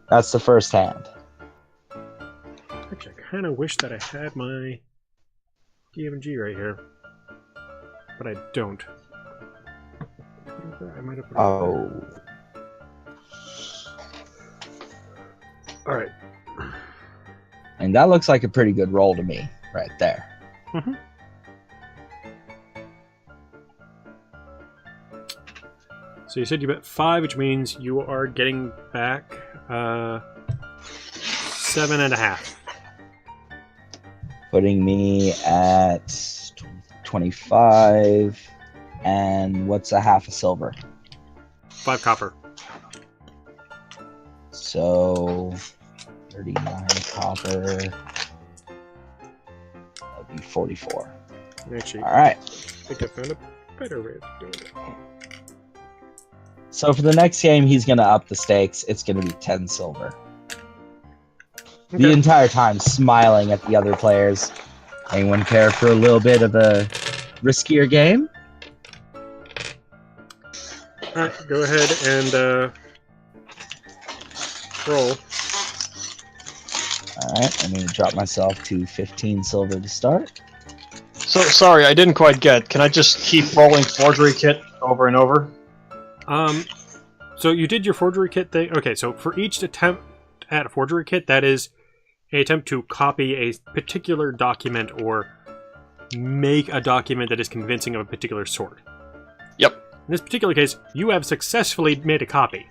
That's the first hand. Actually, I kind of wish that I had my DMG right here, but I don't. I might have put it Oh. All right. And that looks like a pretty good roll to me, right there. Mm-hmm. So you said you bet 5, which means you are getting back 7.5. Putting me at 25. And what's a half a silver? 5 copper. So 39 copper. That'd be 44. Actually, All right. I think I found a better way of doing it. So for the next game, he's gonna up the stakes. It's gonna be 10 silver. The Okay. entire time smiling at the other players. Anyone care for a little bit of a riskier game? Alright, go ahead and roll. Alright, I'm going to drop myself to 15 silver to start. So, sorry, I didn't quite get. Can I just keep rolling forgery kit over and over? So you did your forgery kit thing. Okay, so for each attempt at a forgery kit, that is an attempt to copy a particular document or make a document that is convincing of a particular sort. Yep. In this particular case, you have successfully made a copy.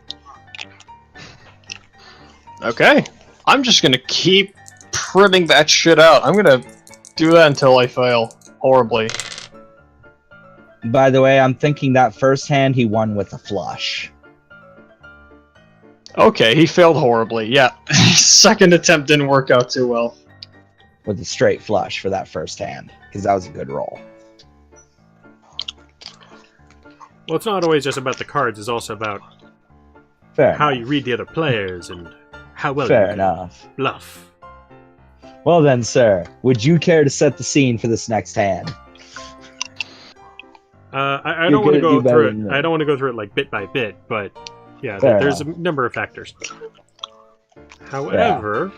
Okay. I'm just gonna keep printing that shit out. I'm gonna do that until I fail horribly. By the way, I'm thinking that first hand he won with a flush. Okay, he failed horribly. Yeah. Second attempt didn't work out too well. With a straight flush for that first hand, because that was a good roll. Well, it's not always just about the cards, it's also about Fair how enough. you read the other players and how well Fair you enough. bluff. Well then, sir, would you care to set the scene for this next hand? I You're don't want to gonna go do better through than it. me. I don't want to go through it like bit by bit, but yeah, Fair there's a enough. number of factors. However,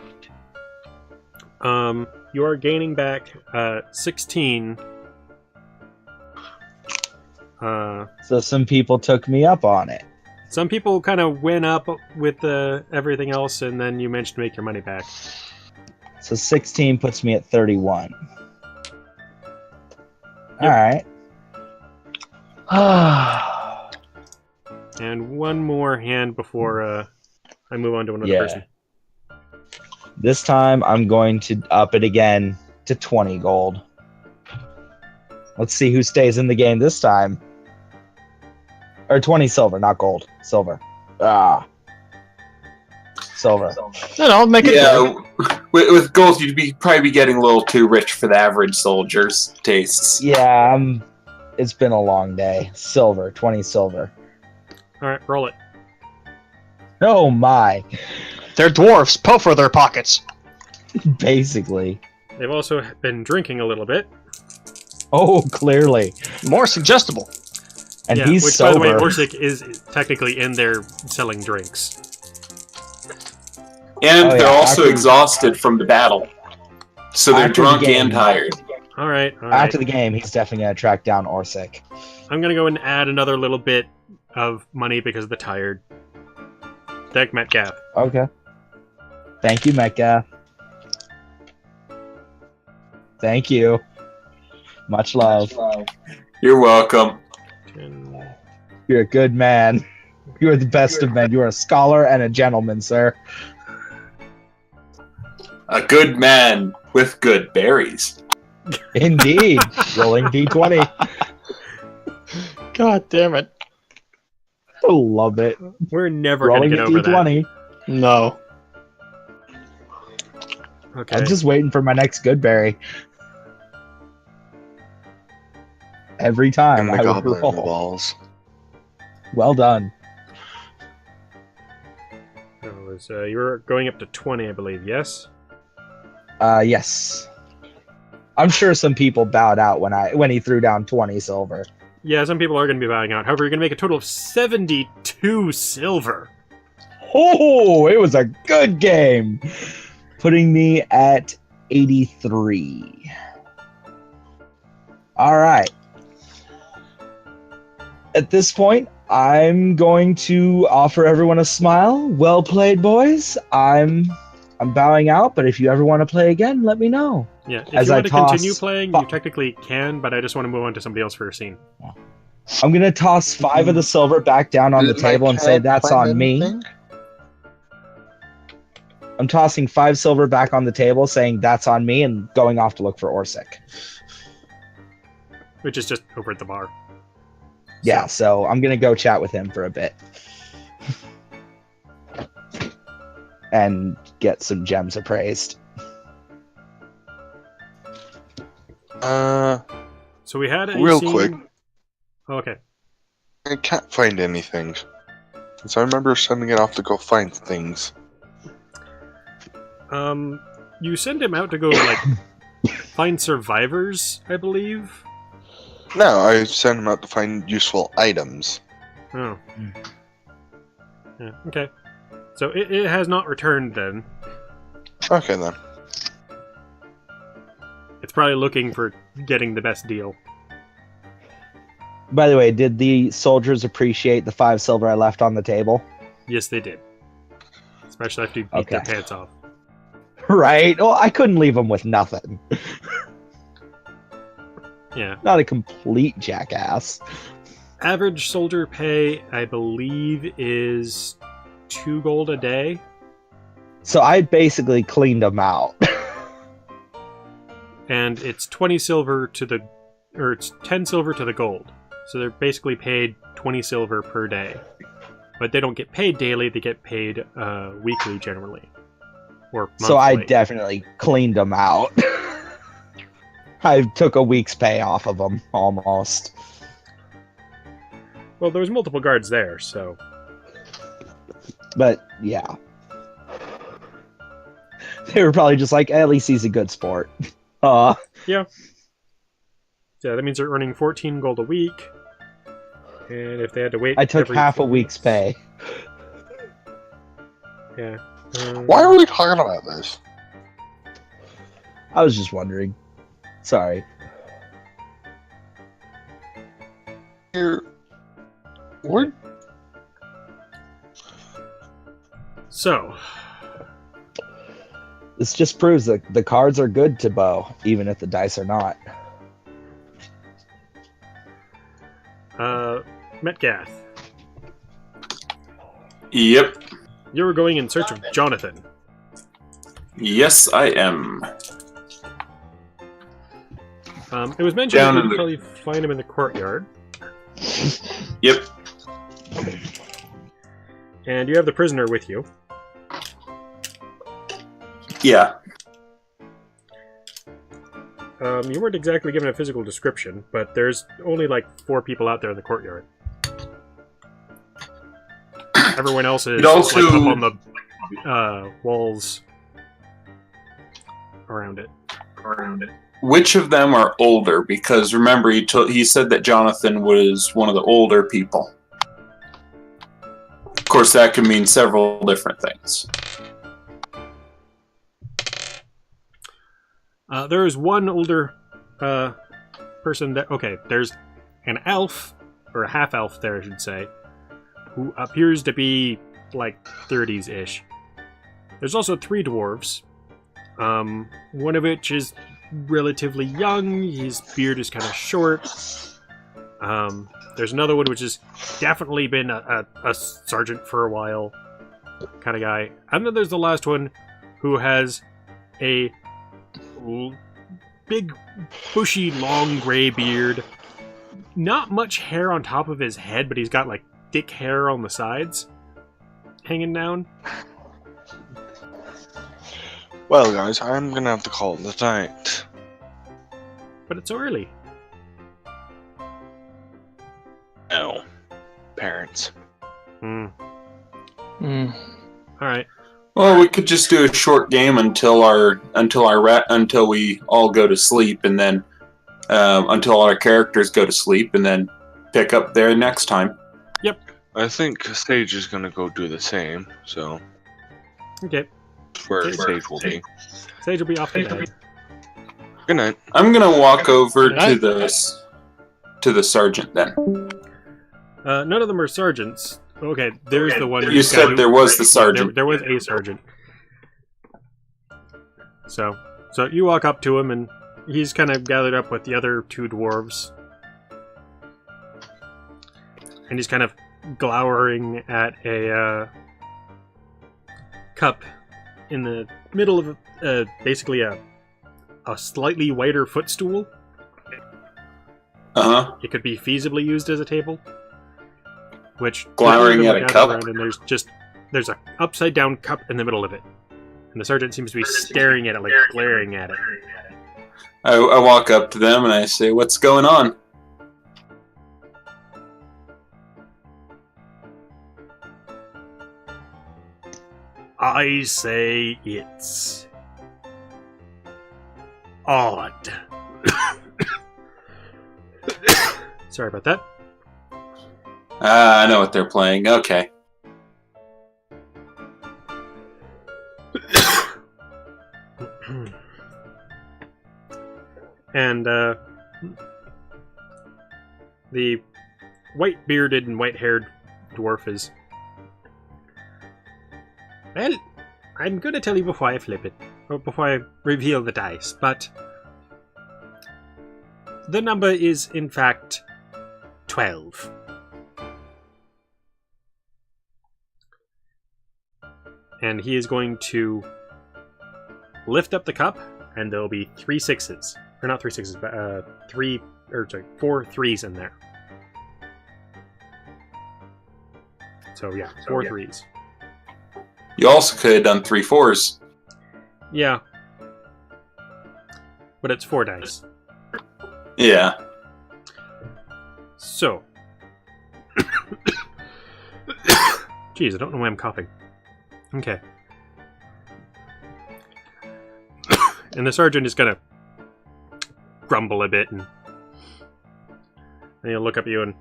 you are gaining back 16. So some people took me up on it. Some people kind of went up with everything else, and then you managed to make your money back. So 16 puts me at 31. Alright. And one more hand before I move on to another Yeah. person. This time I'm going to up it again to 20 gold. Let's see who stays in the game this time. Or 20 silver, not gold. Silver. Silver. No, I'll make it. Yeah, with gold, probably be getting a little too rich for the average soldier's tastes. Yeah, it's been a long day. Silver, 20 silver. Alright, roll it. Oh my. They're dwarfs. Pilfer their pockets. Basically. They've also been drinking a little bit. Oh, clearly. More suggestible. And yeah, he's which, sober. by the way, Orsic is technically in there selling drinks. And Oh, they're yeah, also after- exhausted from the battle. So they're After the drunk game. and tired. Alright, After the game, he's definitely going to track down Orsic. I'm gonna go and add another little bit of money because of the tired. Thank Metcalf. Okay. Thank you, Metcalf. Thank you. Much love. You're welcome. You're a good man. You are the best of men. You are a scholar and a gentleman, sir. A good man with good berries. Indeed. Rolling D20. God damn it. I love it. We're never Rolling gonna a get over D20. No. that. Okay. I'm just waiting for my next good berry. Every time And the I would goblin roll. balls. Well done. That was, you were going up to 20, I believe, yes? Yes. I'm sure some people bowed out when he threw down 20 silver. Yeah, some people are going to be bowing out. However, you're going to make a total of 72 silver. Oh, it was a good game. Putting me at 83. All right. At this point, I'm going to offer everyone a smile. Well played, boys. I'm bowing out, but if you ever want to play again, let me know. Yeah, if As you I want to toss continue playing, fi- you technically can, but I just want to move on to somebody else for a scene. I'm going to toss 5 of the silver back down on the Did my table and say cat that's find on me. anything? I'm tossing 5 silver back on the table, saying that's on me, and going off to look for Orsic. Which is just over at the bar. Yeah, so I'm gonna go chat with him for a bit. And get some gems appraised. So we had a Real scene... quick. Oh, okay. I can't find anything. So I remember sending it off to go find things. You send him out to go, like, find survivors, I believe? No, I sent him out to find useful items. Oh. Yeah, okay. So it has not returned then. Okay then. It's probably looking for getting the best deal. By the way, did the soldiers appreciate the 5 silver I left on the table? Yes, they did. Especially after you beat their pants off. Right? Well, I couldn't leave them with nothing. Yeah. Not a complete jackass. Average soldier pay, I believe, is 2 gold a day. So I basically cleaned them out. And it's 20 silver to the... Or it's 10 silver to the gold. So they're basically paid 20 silver per day. But they don't get paid daily, they get paid weekly generally. Or monthly. So I definitely cleaned them out. I took a week's pay off of them, almost. Well, there was multiple guards there, so... But, yeah. They were probably just like, at least he's a good sport. Yeah. Yeah, that means they're earning 14 gold a week. And if they had to wait... I took every half a 4 week's pay. Yeah. Why are we talking about this? I was just wondering. Sorry. What? So... This just proves that the cards are good to Bo, even if the dice are not. Metgath, Yep. you were going in search of Jonathan. Yes, I am. It was mentioned Down that in you could the- probably find him in the courtyard. Yep. And you have the prisoner with you. Yeah. You weren't exactly given a physical description, but there's only like 4 people out there in the courtyard. Everyone else is It also- like, up on the walls around it. Which of them are older? Because remember, he said that Jonathan was one of the older people. Of course, that can mean several different things. There is one older person that... Okay, there's an elf, or a half-elf there, I should say, who appears to be, like, 30s-ish. There's also 3 dwarves, one of which is relatively young, his beard is kind of short. There's another one which has definitely been a sergeant for a while, kind of guy. And then there's the last one, who has a big, bushy, long gray beard. Not much hair on top of his head, but he's got like thick hair on the sides hanging down. Well, guys, I'm gonna have to call it the night. But it's so early. No. Parents. Alright. Well, we could just do a short game until we all go to sleep, and then until our characters go to sleep, and then pick up there next time. I think Sage is gonna go do the same, so Okay. where Sage will be. Sage will be off to bed. Good night. I'm gonna walk over Alright. to the sergeant then. None of them are sergeants. Okay, there's the one. You said there was the sergeant. There was a sergeant. So you walk up to him, and he's kind of gathered up with the other 2 dwarves. And he's kind of glowering at a cup in the middle of basically a slightly wider footstool. Uh-huh. It could be feasibly used as a table. Which Glowering at a cup? around, and there's a upside down cup in the middle of it, and the sergeant seems to be staring at it, like glaring at it. I walk up to them and I say, "What's going on?" I say it's odd. Sorry about that. I know what they're playing. Okay. And the white-bearded and white-haired dwarf is... Well, I'm gonna tell you before I flip it, or before I reveal the dice, but the number is, in fact, 12. And he is going to lift up the cup, and there'll be 3 sixes. Or not 3 sixes, but 4 threes in there. So yeah, 4 threes. You also could have done 3 4s. Yeah. But it's 4 dice. Yeah. So. Jeez, I don't know why I'm coughing. Okay. And the sergeant is gonna grumble a bit, and he'll look up at you and...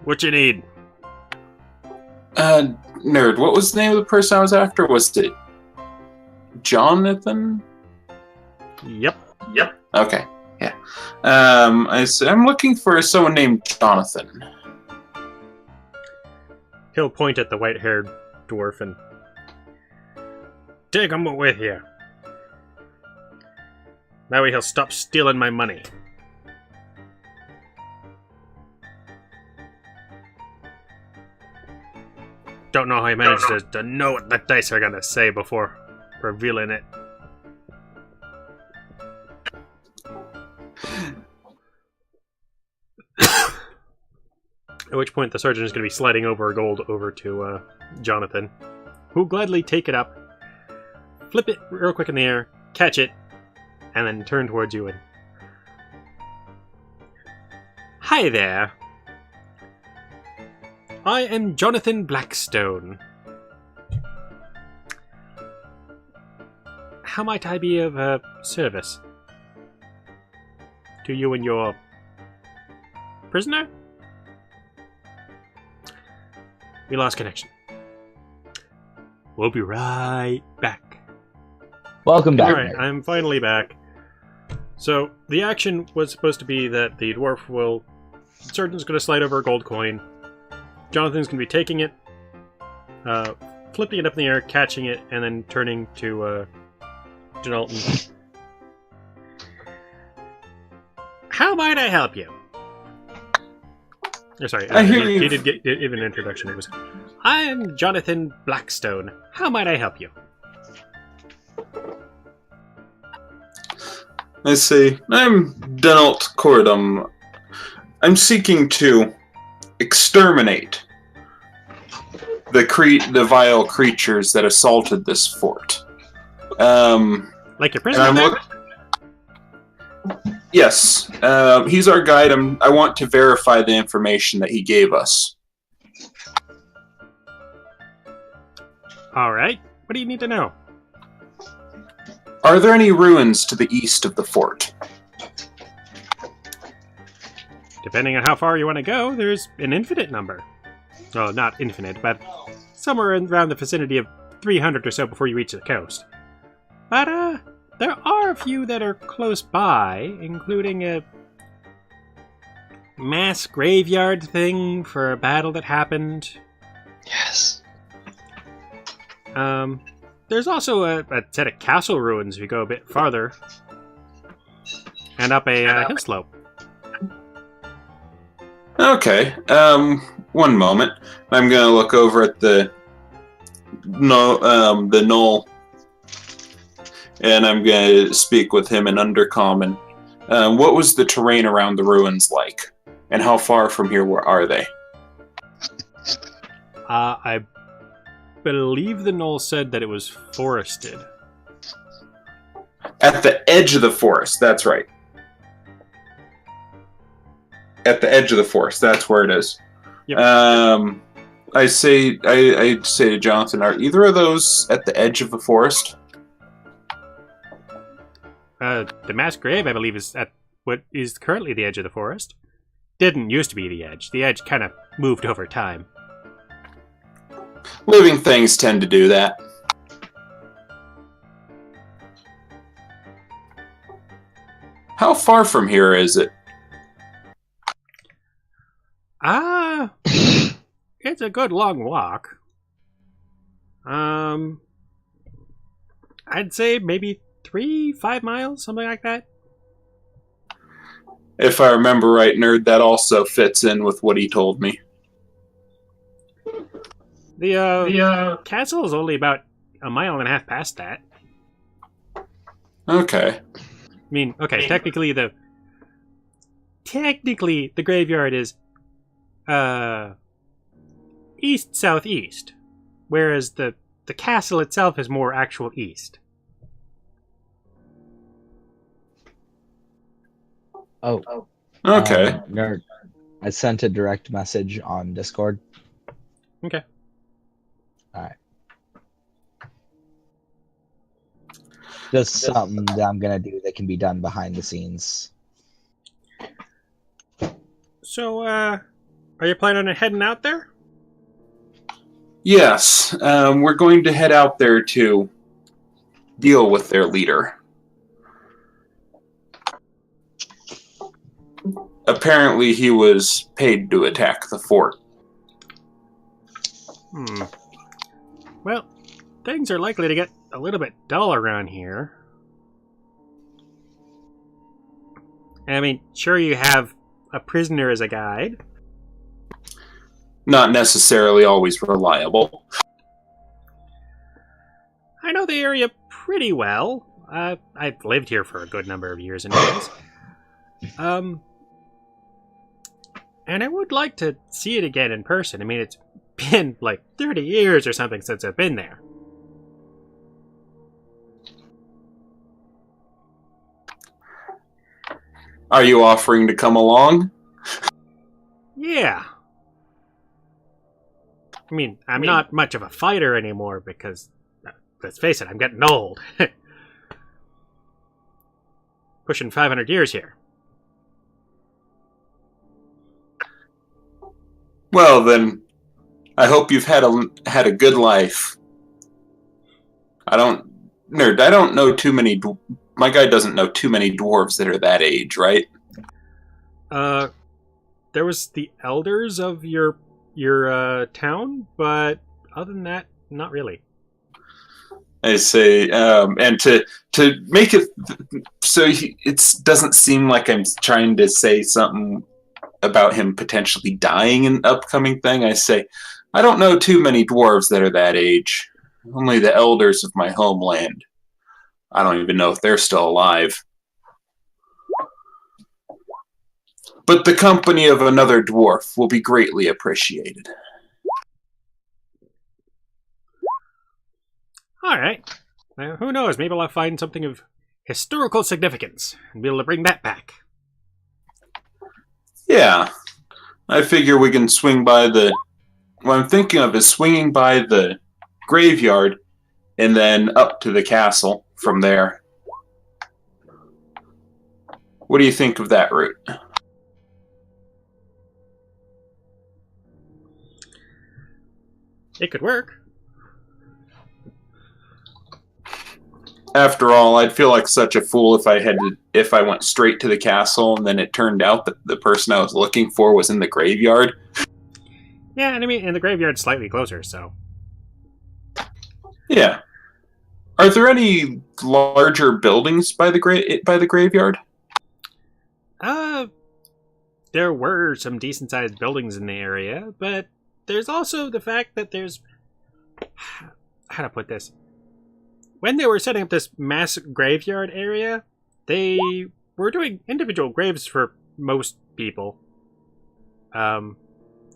What you need? Nerd, what was the name of the person I was after? Was it Jonathan? Yep. Okay, yeah. I'm looking for someone named Jonathan. He'll point at the white-haired dwarf and... Take him with you. That way he'll stop stealing my money. Don't know how he managed to know what the dice are gonna say before revealing it. At which point the sergeant is going to be sliding over gold over to Jonathan, who'll gladly take it up, flip it real quick in the air, catch it, and then turn towards you and... Hi there. I am Jonathan Blackstone. How might I be of service to you and your prisoner? We lost connection. We'll be right back. Welcome back. Alright, I'm finally back. So, the action was supposed to be that the dwarf will... The sergeant's going to slide over a gold coin. Jonathan's going to be taking it, flipping it up in the air, catching it, and then turning to Jonathan. How might I help you? Oh, sorry, he did give an introduction. It was, I am Jonathan Blackstone. How might I help you? I see. I'm Donald Cordum. I'm seeking to exterminate the vile creatures that assaulted this fort. Like your prisoner? Yes. He's our guide. I want to verify the information that he gave us. Alright. What do you need to know? Are there any ruins to the east of the fort? Depending on how far you want to go, there's an infinite number. Well, not infinite, but somewhere around the vicinity of 300 or so before you reach the coast. But, there are a few that are close by, including a mass graveyard thing for a battle that happened. Yes. There's also a set of castle ruins if you go a bit farther. And up a hill slope. Okay. One moment. I'm gonna look over at the knoll, and I'm gonna speak with him in Undercommon. What was the terrain around the ruins like, and how far from here are they? I believe the knoll said that it was forested. At the edge of the forest. That's right. At the edge of the forest. That's where it is. Yep. I say to Jonathan, are either of those at the edge of the forest? The mass grave, I believe, is at what is currently the edge of the forest. Didn't used to be the edge. The edge kind of moved over time. Living things tend to do that. How far from here is it? It's a good long walk. I'd say maybe 3-5 miles, something like that. If I remember right, Nerd, that also fits in with what he told me. The castle is only about 1.5 miles past that. Okay. I mean, okay, technically the graveyard is east-southeast, whereas the castle itself is more actual east. Oh, Okay. nerd. I sent a direct message on Discord. Okay. Alright. Just something that I'm gonna do that can be done behind the scenes. So, are you planning on heading out there? Yes, we're going to head out there to deal with their leader. Apparently, he was paid to attack the fort. Well, things are likely to get a little bit dull around here. I mean, sure, you have a prisoner as a guide. Not necessarily always reliable. I know the area pretty well. I've lived here for a good number of years anyways. And I would like to see it again in person. I mean, it's been like 30 years or something since I've been there. Are you offering to come along? Yeah. I mean, I'm not much of a fighter anymore because, let's face it, I'm getting old. Pushing 500 years here. Well, then, I hope you've had a good life. I don't know too many. My guy doesn't know too many dwarves that are that age, right? There was the elders of your town, but other than that, not really. I say, and to make it so it doesn't seem like I'm trying to say something about him potentially dying in an upcoming thing. I say, I don't know too many dwarves that are that age. Only the elders of my homeland. I don't even know if they're still alive. But the company of another dwarf will be greatly appreciated. Alright. Well, who knows? Maybe I'll find something of historical significance and be able to bring that back. Yeah. I figure we can swing by the... What I'm thinking of is swinging by the graveyard and then up to the castle from there. What do you think of that route? It could work. After all, I'd feel like such a fool if I went straight to the castle and then it turned out that the person I was looking for was in the graveyard. Yeah, and I mean, and the graveyard's slightly closer, so... Yeah. Are there any larger buildings by the graveyard? There were some decent-sized buildings in the area, but there's also the fact that there's... How to put this? When they were setting up this mass graveyard area, they were doing individual graves for most people. Or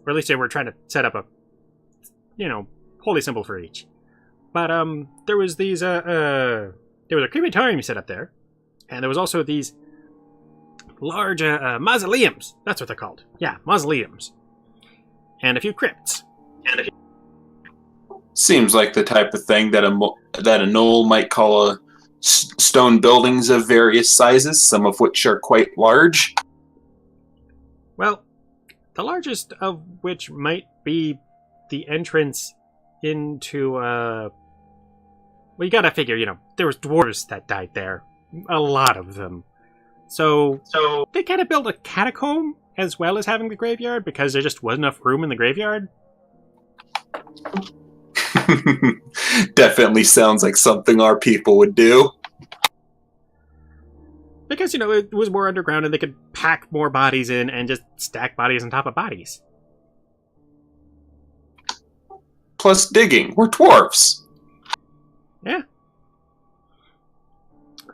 at least they were trying to set up a, holy symbol for each. But, there was these, there was a crematorium set up there, and there was also these large, mausoleums. That's what they're called. Yeah, mausoleums. And a few crypts. Seems like the type of thing that a knoll might call a stone buildings of various sizes, some of which are quite large. Well, the largest of which might be the entrance into, well, you gotta figure, there was dwarves that died there. A lot of them. So they kind of built a catacomb as well as having the graveyard because there just wasn't enough room in the graveyard. Definitely sounds like something our people would do. Because, it was more underground and they could pack more bodies in and just stack bodies on top of bodies. Plus digging. We're dwarves. Yeah.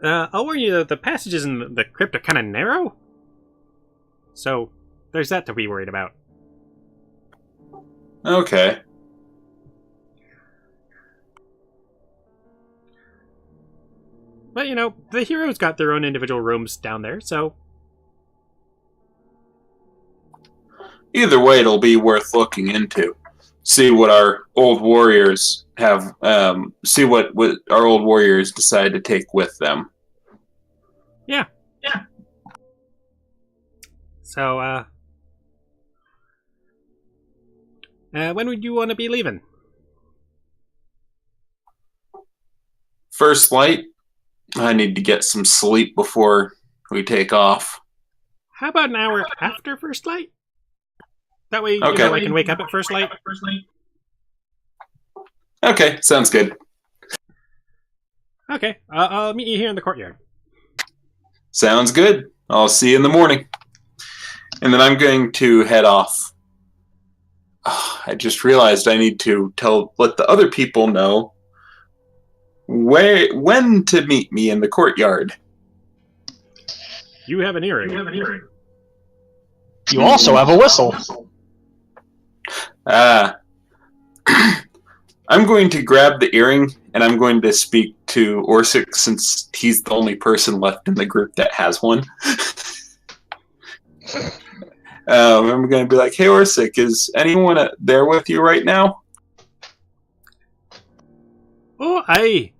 I'll warn you that the passages in the crypt are kind of narrow. So, there's that to be worried about. Okay. But, the heroes got their own individual rooms down there, so... Either way, it'll be worth looking into. See what our old warriors have, see what our old warriors decide to take with them. Yeah. So, when would you want to be leaving? First light, I need to get some sleep before we take off. How about an hour after first light? That way, Okay. I can wake up at first light. Okay, sounds good. Okay, I'll meet you here in the courtyard. Sounds good. I'll see you in the morning. And then I'm going to head off. I just realized I need to let the other people know when to meet me in the courtyard. You have an earring. You also have a whistle. I'm going to grab the earring and I'm going to speak to Orsic since he's the only person left in the group that has one. I'm going to be like, hey Orsic, is anyone there with you right now? Oh, I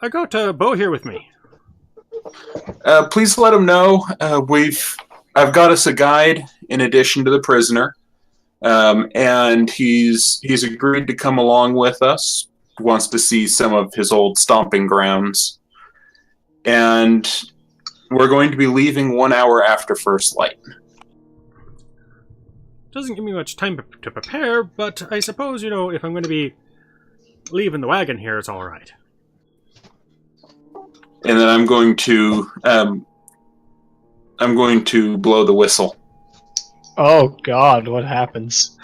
got Bue here with me. Please let him know I've got us a guide in addition to the prisoner. And he's agreed to come along with us. Wants to see some of his old stomping grounds. And we're going to be leaving 1 hour after first light. Doesn't give me much time to prepare, but I suppose, if I'm going to be leaving the wagon here, it's alright. And then I'm going to blow the whistle. Oh God, what happens?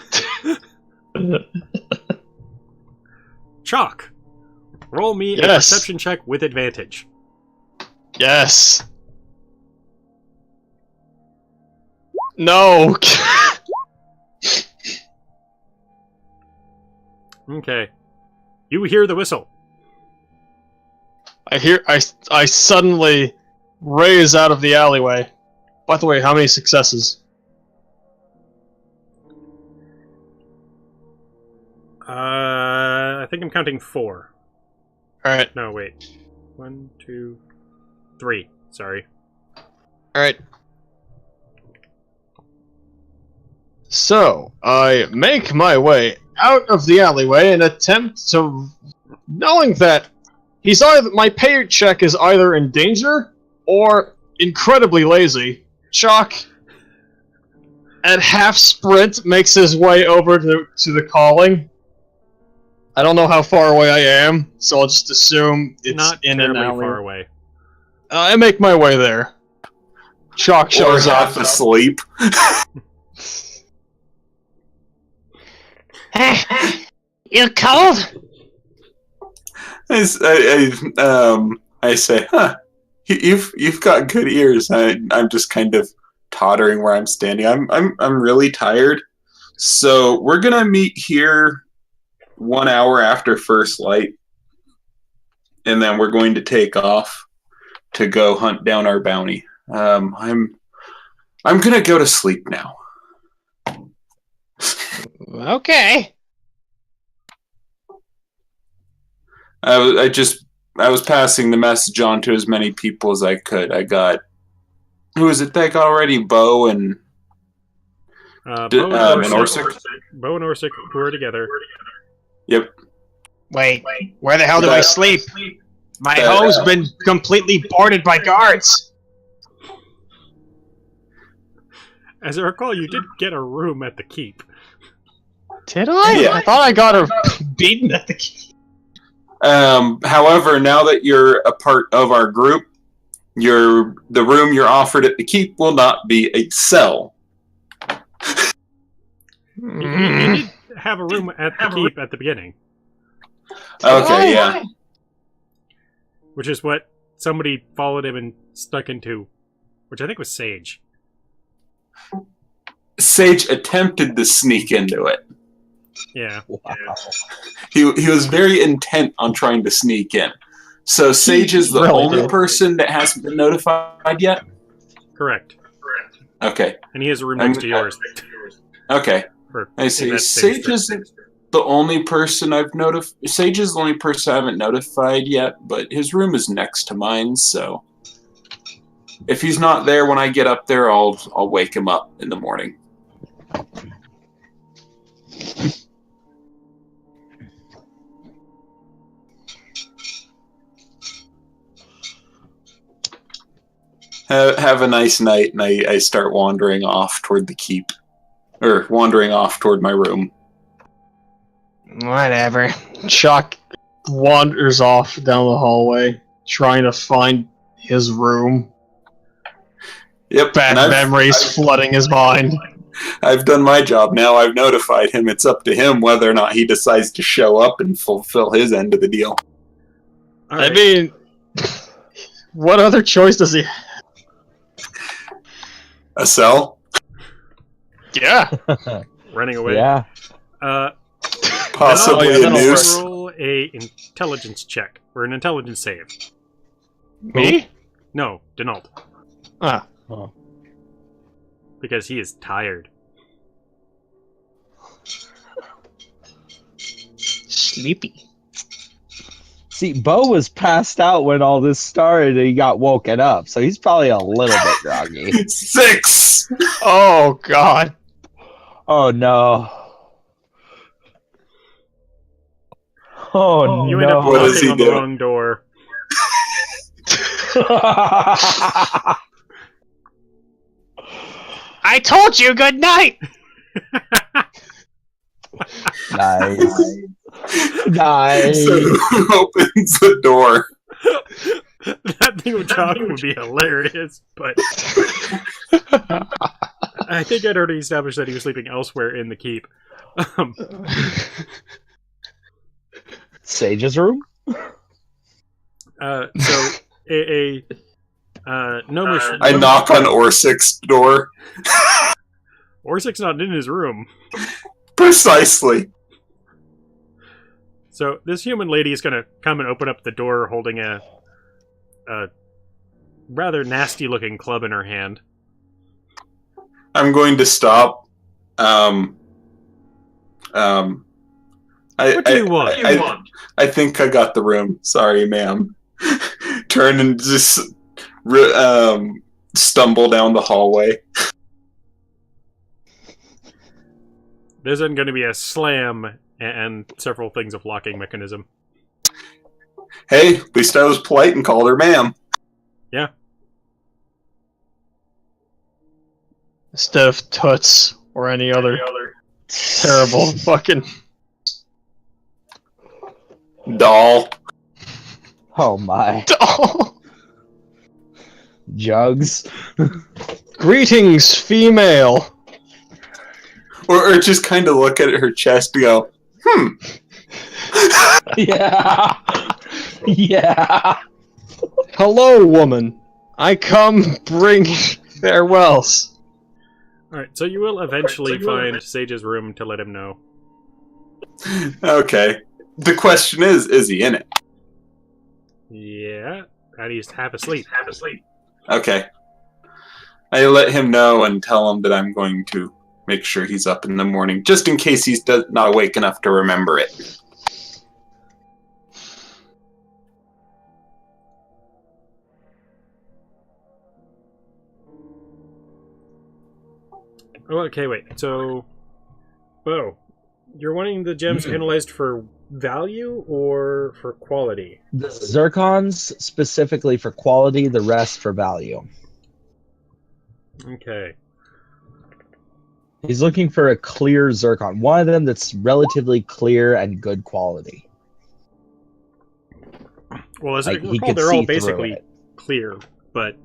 Chok, roll me a Yes. perception check with advantage. Yes. No. Okay. You hear the whistle. I suddenly raise out of the alleyway. By the way, how many successes? I think I'm counting 4. Alright, No, wait. 1, 2, 3. Sorry. alright. So, I make my way out of the alleyway and attempt to... Knowing that my paycheck is either in danger or incredibly lazy, Chok, at half sprint, makes his way over to the calling. I don't know how far away I am, so I'll just assume it's Not in an terribly alley. far away. I make my way there. Chok Or shows half up. asleep. You cold? I say, huh? You've got good ears. I'm just kind of tottering where I'm standing. I'm really tired. So we're gonna meet here 1 hour after first light, and then we're going to take off to go hunt down our bounty. I'm gonna go to sleep now. Okay. I was passing the message on to as many people as I could. I got, who is it that got already? Bue and Bue and Orsic. Bue and Orsic, who are together. Yep. Wait, where the hell do I sleep? My That- home's been completely boarded by guards. As I recall, you did get a room at the keep. Did I? Yeah. I thought I got her beaten at the key. However, now that you're a part of our group, the room you're offered at the keep will not be a cell. You did have a room at the keep at the beginning. Okay, yeah. Which is what somebody followed him and stuck into, which I think was Sage. Sage attempted to sneak into it. Yeah. Wow. He was very intent on trying to sneak in. So Sage is the really only did. person that hasn't been notified yet? Correct. Okay. And he has a room next to yours. Okay. Or I in see. that same Sage is the only person Sage is the only person I haven't notified yet, but his room is next to mine, so if he's not there when I get up there, I'll wake him up in the morning. Have a nice night, and I start wandering off toward the keep. Or wandering off toward my room. Whatever. Chok wanders off down the hallway, trying to find his room. Yep. Bad and memories flooding his mind. I've done my job now. I've notified him. It's up to him whether or not he decides to show up and fulfill his end of the deal. All I right. mean, what other choice does he have? A cell? Yeah. Running away. Yeah. Possibly yeah, a that'll noose? Roll a intelligence check or an intelligence save. Me? No, Denault, Ah. because he is tired. Sleepy. See, Bo was passed out when all this started and he got woken up, so he's probably a little bit groggy. 6! Oh, God. Oh no. Oh You end up no. What does knocking he on the do? wrong door. I told you good night! Nice. Nice. So who opens the door? That thing with Chok would be hilarious, but I think I'd already established that he was sleeping elsewhere in the keep. Sage's room? So gnomish. I knock on Orsik's door. Orsik's not in his room. Precisely. So this human lady is going to come and open up the door holding a rather nasty-looking club in her hand. I'm going to stop. What do you want? I think I got the room. Sorry, ma'am. Turn and just stumble down the hallway. There's then going to be a slam and several things of locking mechanism. Hey, at least I was polite and called her ma'am. Yeah. Instead of Toots or any other terrible fucking... Doll. Oh my. Jugs. Greetings, female. Or just kind of look at her chest and go, Yeah. Yeah. Hello, woman. I come bring farewells. Alright, so you will eventually find Sage's room to let him know. okay. The question is he in it? Yeah, and he's half asleep. Okay. I let him know and tell him that I'm going to make sure he's up in the morning, just in case he's not awake enough to remember it. Oh, okay, wait. So, Bo, you're wanting the gems analyzed for value or for quality? The zircons specifically for quality, the rest for value. Okay. He's looking for a clear zircon. One of them that's relatively clear and good quality. Well, as Like, I he recall, could they're see all through basically it. clear, but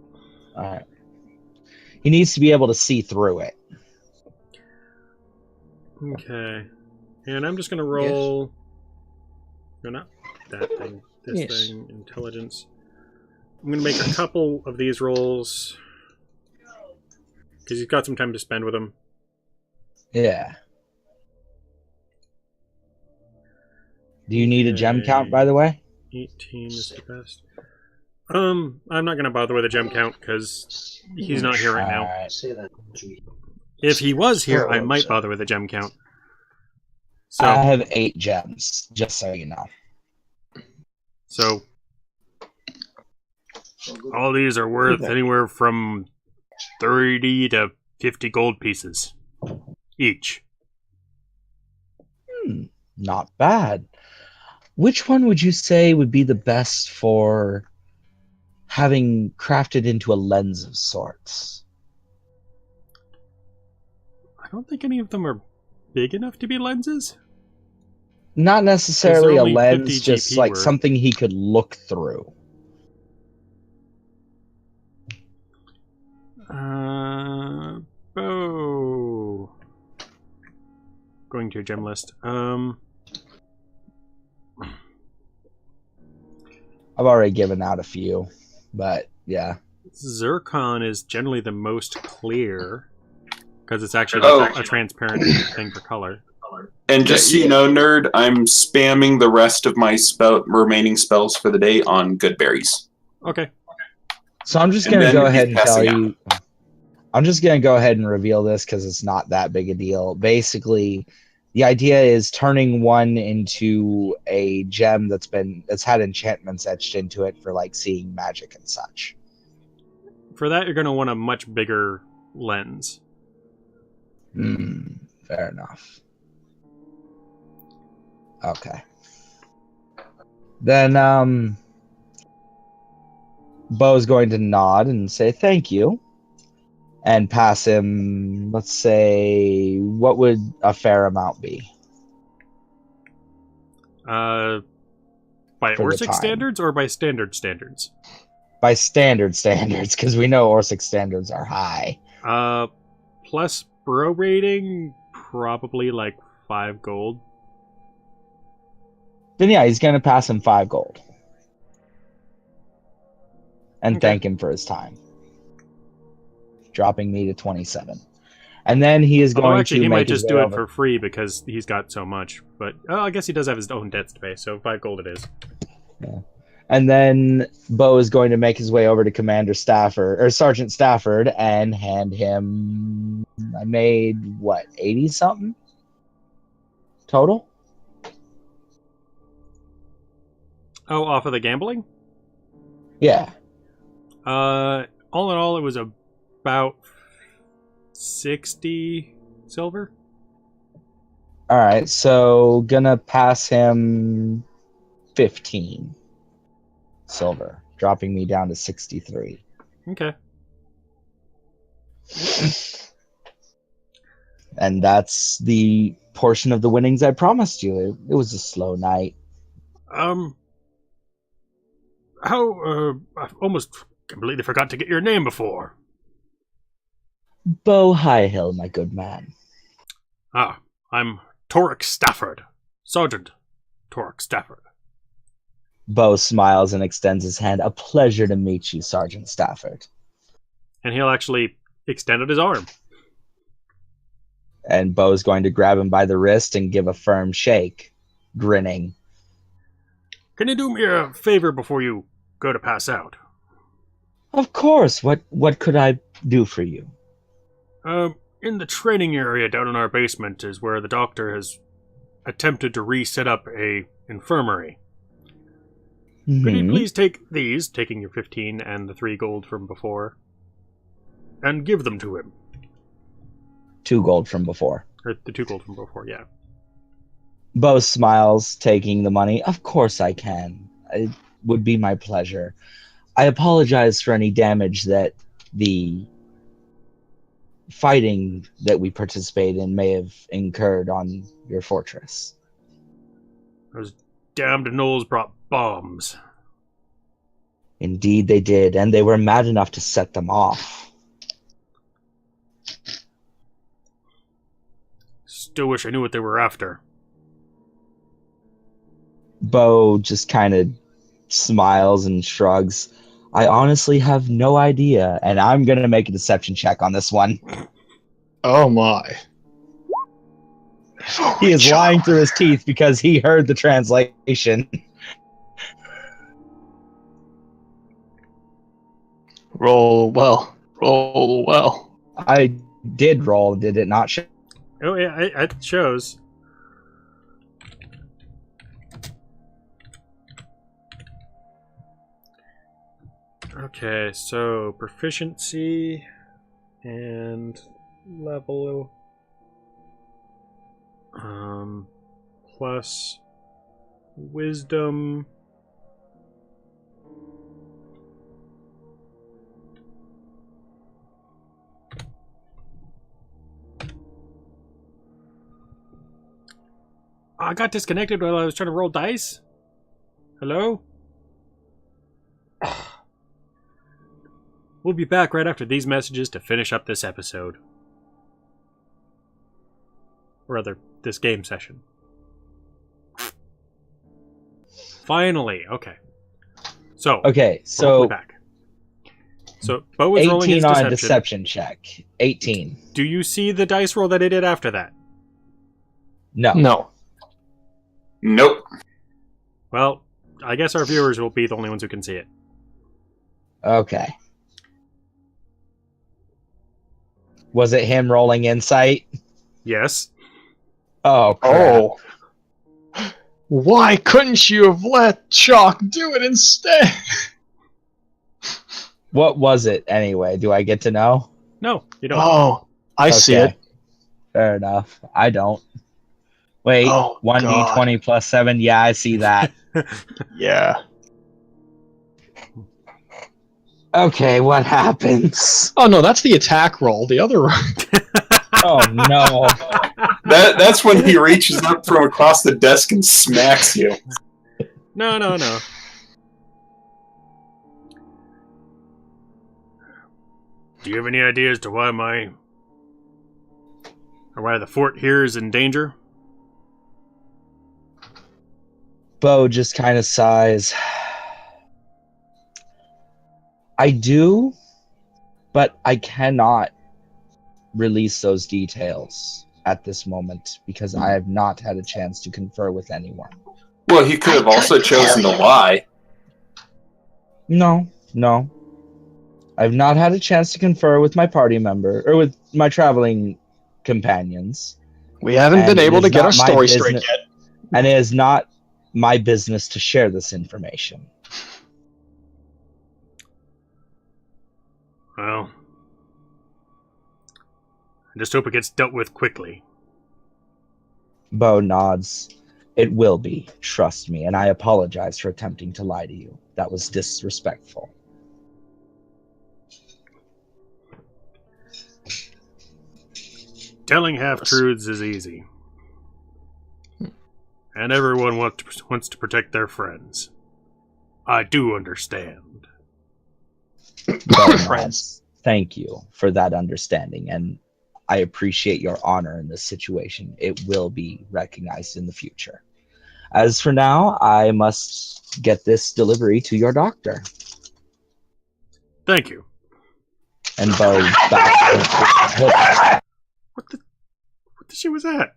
Alright. He needs to be able to see through it. okay. And I'm just gonna roll. No, not that thing. This Yes. thing, intelligence. I'm gonna make a couple of these rolls because you've got some time to spend with them. Yeah. Do you need a gem count, by the way? 18 is the best. I'm not gonna bother with a gem count because he's not here right now. Alright. Say that. If he was here, I might bother with a gem count. So, I have 8 gems, just so you know. so all these are worth anywhere from 30 to 50 gold pieces each. Not bad. Which one would you say would be the best for having crafted into a lens of sorts? I don't think any of them are big enough to be lenses. Not necessarily a only 50 lens, just GP like worth. something he could look through. Oh. Going to your gem list. I've already given out a few, but yeah. Zircon is generally the most clear because it's actually Oh. like a transparent thing for color. And just so you know, nerd, I'm spamming the rest of my remaining spells for the day on good berries. Okay. So I'm just And going to then go he's ahead and tell passing you. I'm just going to go ahead and reveal this because it's not that big a deal. Basically, the idea is turning one into a gem that's had enchantments etched into it for like seeing magic and such. For that, you're going to want a much bigger lens. Fair enough. Okay. Then Bo's going to nod and say thank you. And pass him, let's say, what would a fair amount be? By For the Orsic time. standards or by standard standards? By standard standards, because we know Orsic standards are high. Plus bro rating, probably like 5 gold. Then yeah, he's going to pass him 5 gold. And Okay. thank him for his time. Dropping me to 27. And then he is Although going actually, to he make might his just way do it over. for free because he's got so much. But I guess he does have his own debts to pay, so 5 gold it is. And then Bo is going to make his way over to Commander Stafford or Sergeant Stafford and hand him. I made what, 80 something total? Oh, off of the gambling? Yeah. All in all, it was about 60 silver. All right, so gonna pass him 15 silver, dropping me down to 63. Okay. And that's the portion of the winnings I promised you. It was a slow night. I almost completely forgot to get your name before. Bue Highhill, my good man. Ah, I'm Torek Stafford. Sergeant Torek Stafford. Bo smiles and extends his hand. A pleasure to meet you, Sergeant Stafford. And he'll actually extend out his arm. And Bo's going to grab him by the wrist and give a firm shake, grinning. Can you do me a favor before you go to pass out? Of course. What could I do for you? In the training area down in our basement is where the doctor has attempted to reset up a infirmary. Could you please take these, taking your 15 and the 3 gold from before, and give them to him? 2 gold from before. Or the 2 gold from before, yeah. Bo smiles, taking the money. Of course I can. It would be my pleasure. I apologize for any damage that the fighting that we participate in may have incurred on your fortress. Those damned gnolls brought bombs. Indeed they did, and they were mad enough to set them off. Still wish I knew what they were after. Bo just kind of smiles and shrugs. I honestly have no idea, and I'm going to make a deception check on this one. Oh my. He is lying through his teeth because he heard the translation. Roll well. Roll well. I did roll, did it not show? Oh yeah, it shows. Okay, so proficiency and level plus wisdom. I got disconnected while I was trying to roll dice. Hello? We'll be back right after these messages to finish up this episode. Or rather, this game session. Finally, okay. So, Okay, so we're back. So, Bo is rolling 18 his on deception. a deception check. 18. Do you see the dice roll that I did after that? No. No. Nope. Well, I guess our viewers will be the only ones who can see it. Okay. Was it him rolling insight? Yes. Oh, crap. Oh. Why couldn't you have let Chok do it instead? What was it anyway? Do I get to know? No, you don't. Oh, I see Okay. it. Fair enough. I don't. Wait, Oh, 1d20 plus 7? Yeah, I see that. Yeah. Okay, what happens? Oh no, that's the attack roll. The other Oh, no. That's when he reaches up from across the desk and smacks you. No. Do you have any idea as to why why the fort here is in danger? Bo just kind of sighs. I do, but I cannot release those details at this moment because I have not had a chance to confer with anyone. Well, he could have also chosen to lie. No. I've not had a chance to confer with my party member or with my traveling companions. we haven't And been it able is to get not our my story business- straight yet. And it is not my business to share this information. Well, I just hope it gets dealt with quickly. Bo nods. It will be, trust me, and I apologize for attempting to lie to you. That was disrespectful. Telling half-truths is easy. And everyone wants to protect their friends. I do understand. Bo Friends. nods. Thank you for that understanding, and I appreciate your honor in this situation. It will be recognized in the future. As for now, I must get this delivery to your doctor. Thank you. And Bo backs. What the shit was that?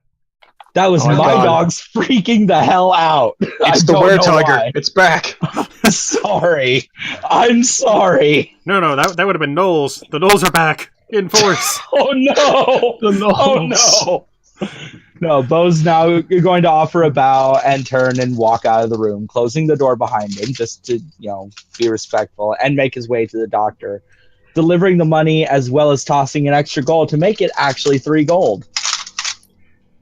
That was Oh my my God. dogs freaking the hell out. It's I the don't know were-tiger. why. It's back. Sorry. I'm sorry. No, that would have been Knowles. The Knowles are back in force. Oh no. The Oh no. No, Bo's now going to offer a bow and turn and walk out of the room, closing the door behind him just to, be respectful and make his way to the doctor, delivering the money as well as tossing an extra gold to make it actually 3 gold.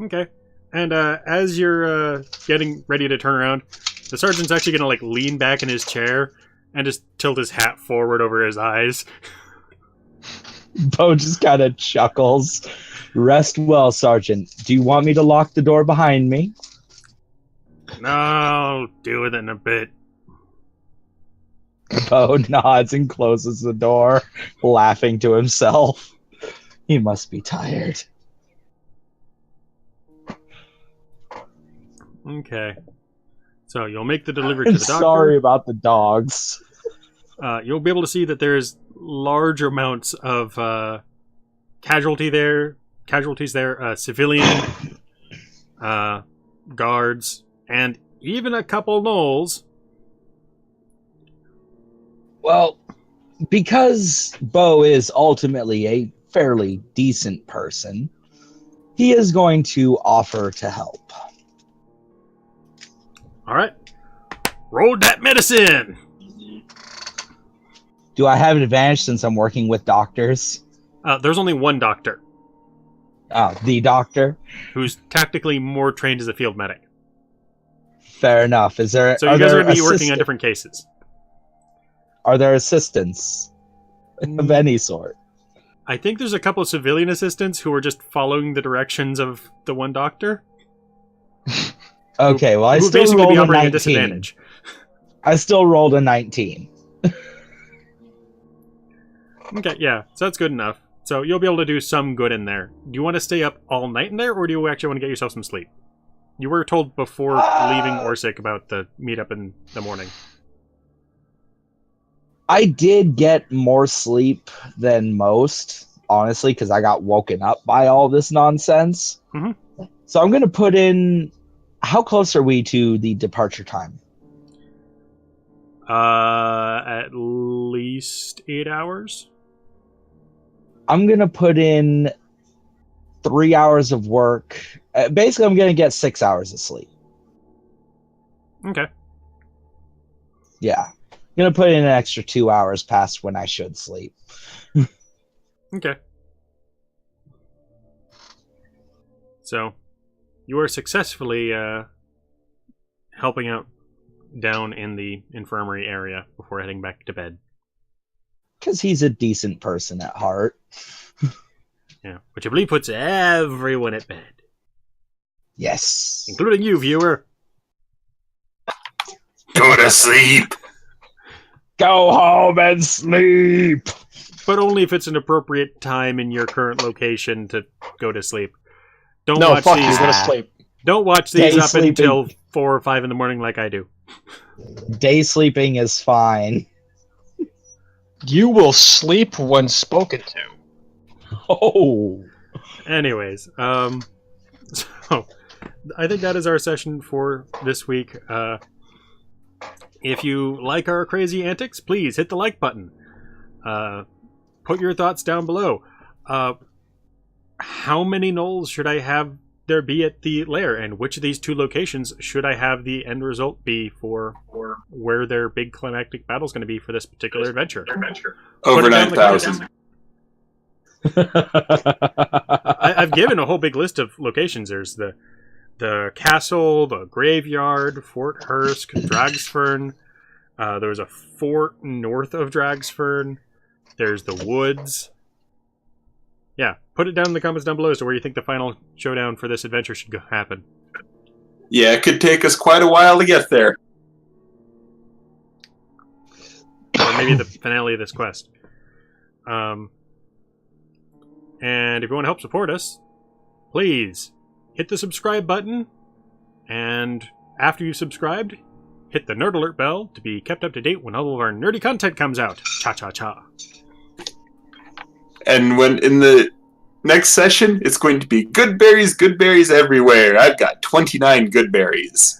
Okay. And as you're getting ready to turn around, the sergeant's actually going to lean back in his chair and just tilt his hat forward over his eyes. Bo just kind of chuckles. Rest well, Sergeant. Do you want me to lock the door behind me? No, I'll deal with it in a bit. Bo nods and closes the door, laughing to himself. He must be tired. Okay. So you'll make the delivery to I'm the doctor. sorry about the dogs. You'll be able to see that there's large amounts of casualties there, civilian guards, and even a couple gnolls. Well, because Bo is ultimately a fairly decent person, he is going to offer to help. All right. Roll that medicine! Do I have an advantage since I'm working with doctors? There's only one doctor Oh, the doctor? who's tactically more trained as a field medic. Fair enough. Is there? So you guys are going to be working on different cases. Are there assistants of any sort? I think there's a couple of civilian assistants who are just following the directions of the one doctor. Okay, well, I who still basically rolled be a operating at 19. disadvantage. I still rolled a 19. Okay, yeah, so that's good enough. So you'll be able to do some good in there. Do you want to stay up all night in there, or do you actually want to get yourself some sleep? You were told before leaving Orsic about the meetup in the morning. I did get more sleep than most, honestly, because I got woken up by all this nonsense. Mhm. So I'm going to put in... How close are we to the departure time? At least 8 hours. I'm going to put in 3 hours of work. Basically, I'm going to get 6 hours of sleep. Okay. Yeah. I'm going to put in an extra 2 hours past when I should sleep. Okay. So, you are successfully helping out down in the infirmary area before heading back to bed. Because he's a decent person at heart. Yeah, which I believe puts everyone at bed, Yes. including you, viewer. Go to sleep. Go home and sleep. But only if it's an appropriate time in your current location to go to sleep. Don't No, watch fuck these. you, go to sleep. Don't watch Day these up sleeping. until 4 or 5 in the morning like I do. Day sleeping is fine. You will sleep when spoken to. Oh. Anyways, so I think that is our session for this week. If you like our crazy antics, please hit the like button. Put your thoughts down below. How many gnolls should I have there be at the lair, and which of these two locations should I have the end result be for where their big climactic battle is going to be for this particular adventure? Over Put it down in the 9,000. I've given a whole big list of locations. There's the castle, the graveyard, Fort Hursk, Dragsfern. There's a fort north of Dragsfern. There's the woods. Yeah, put it down in the comments down below as to where you think the final showdown for this adventure should happen. Yeah, it could take us quite a while to get there. Or maybe the finale of this quest. And if you want to help support us, please hit the subscribe button. And after you've subscribed, hit the nerd alert bell to be kept up to date when all of our nerdy content comes out. Cha-cha-cha. And when in the next session, it's going to be good berries everywhere. I've got 29 good berries.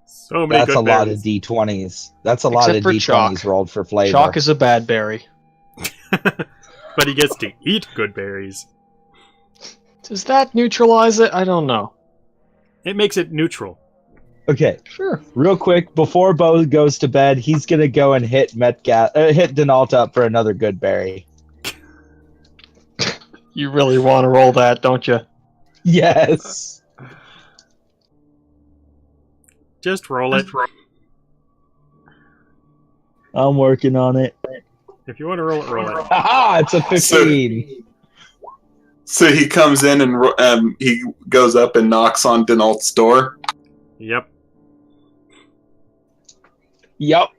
So many That's good a lot berries. of D20s. That's a lot Except of for D20s Chok. rolled for flavor. Chok is a bad berry. But he gets to eat good berries. Does that neutralize it? I don't know. It makes it neutral. Okay, Sure. real quick, before Bo goes to bed, he's going to go and hit hit Denault up for another good berry. You really want to roll that, don't you? Yes. Just roll it. I'm working on it. If you want to roll it, roll it. Haha, it's a 15. So he comes in and he goes up and knocks on Denault's door. Yep. Yup.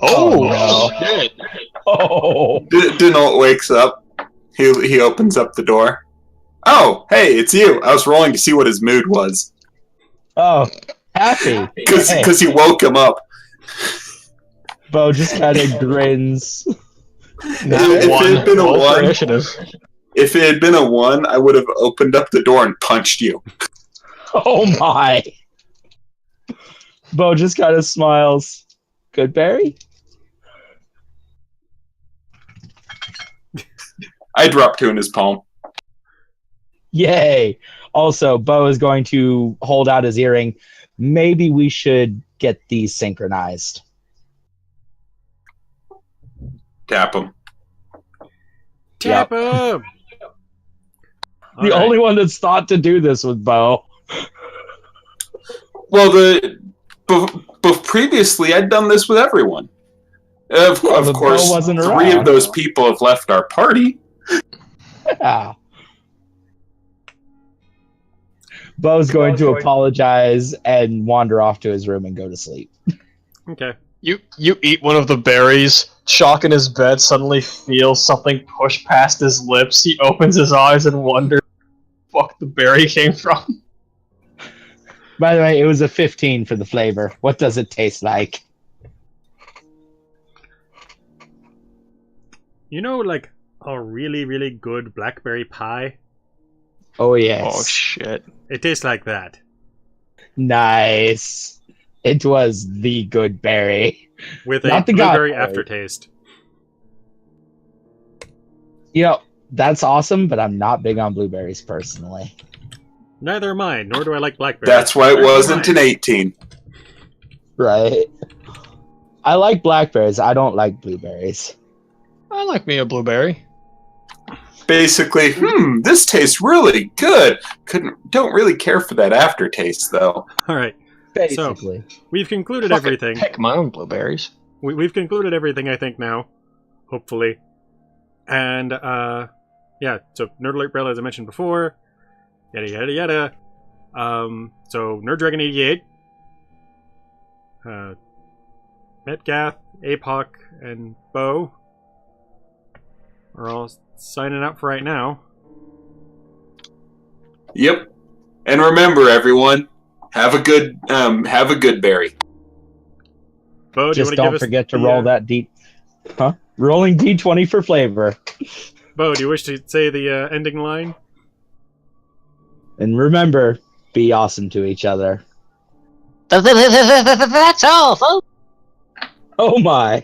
Oh, shit. Oh. Denault wakes up. He opens up the door. Oh, hey, it's you. I was rolling to see what his mood was. Oh, happy. Because he woke him up. Bo just kind of grins. If it had been a Roll for 1, initiative. if it had been a 1, I would have opened up the door and punched you. Oh my. Bo just kind of smiles. Good berry? I drop 2 in his palm. Yay. Also, Bo is going to hold out his earring. Maybe we should get these synchronized. Tap him. Tap him! The only one that's thought to do this with Bo. Well, but previously I'd done this with everyone. Of but course, Bo wasn't 3 around. of those people have left our party. Yeah. Bo's going to apologize and wander off to his room and go to sleep. Okay. You eat one of the berries. Chok in his bed suddenly feels something push past his lips. He opens his eyes and wonders where the fuck the berry came from. By the way, it was a 15 for the flavor. What does it taste like? You know, like, a really, really good blackberry pie? Oh, yes. Oh shit. It tastes like that. Nice. It was the good berry. With a Not the blueberry godberry. aftertaste. You know, that's awesome, but I'm not big on blueberries personally. Neither am I, nor do I like blackberries. That's why it wasn't an 18. Right? I like blackberries. I don't like blueberries. I like me a blueberry. Basically, this tastes really good. Don't really care for that aftertaste, though. Alright, Basically. we've concluded Fucking everything. Pick my own blueberries. We've concluded everything, I think, now. Hopefully. And, yeah, so Nerd Alert Bell, as I mentioned before. Yada, yada, yada. So, Nerd Dragon 88. Metgath, Apoc, and Bo are all signing up for right now. Yep. And remember, everyone, have a good berry. Bo, do you Just want to don't give us forget to the, roll that D. Huh? Rolling D20 for flavor. Bo, do you wish to say the ending line? And remember, be awesome to each other. That's all, folks. Oh my.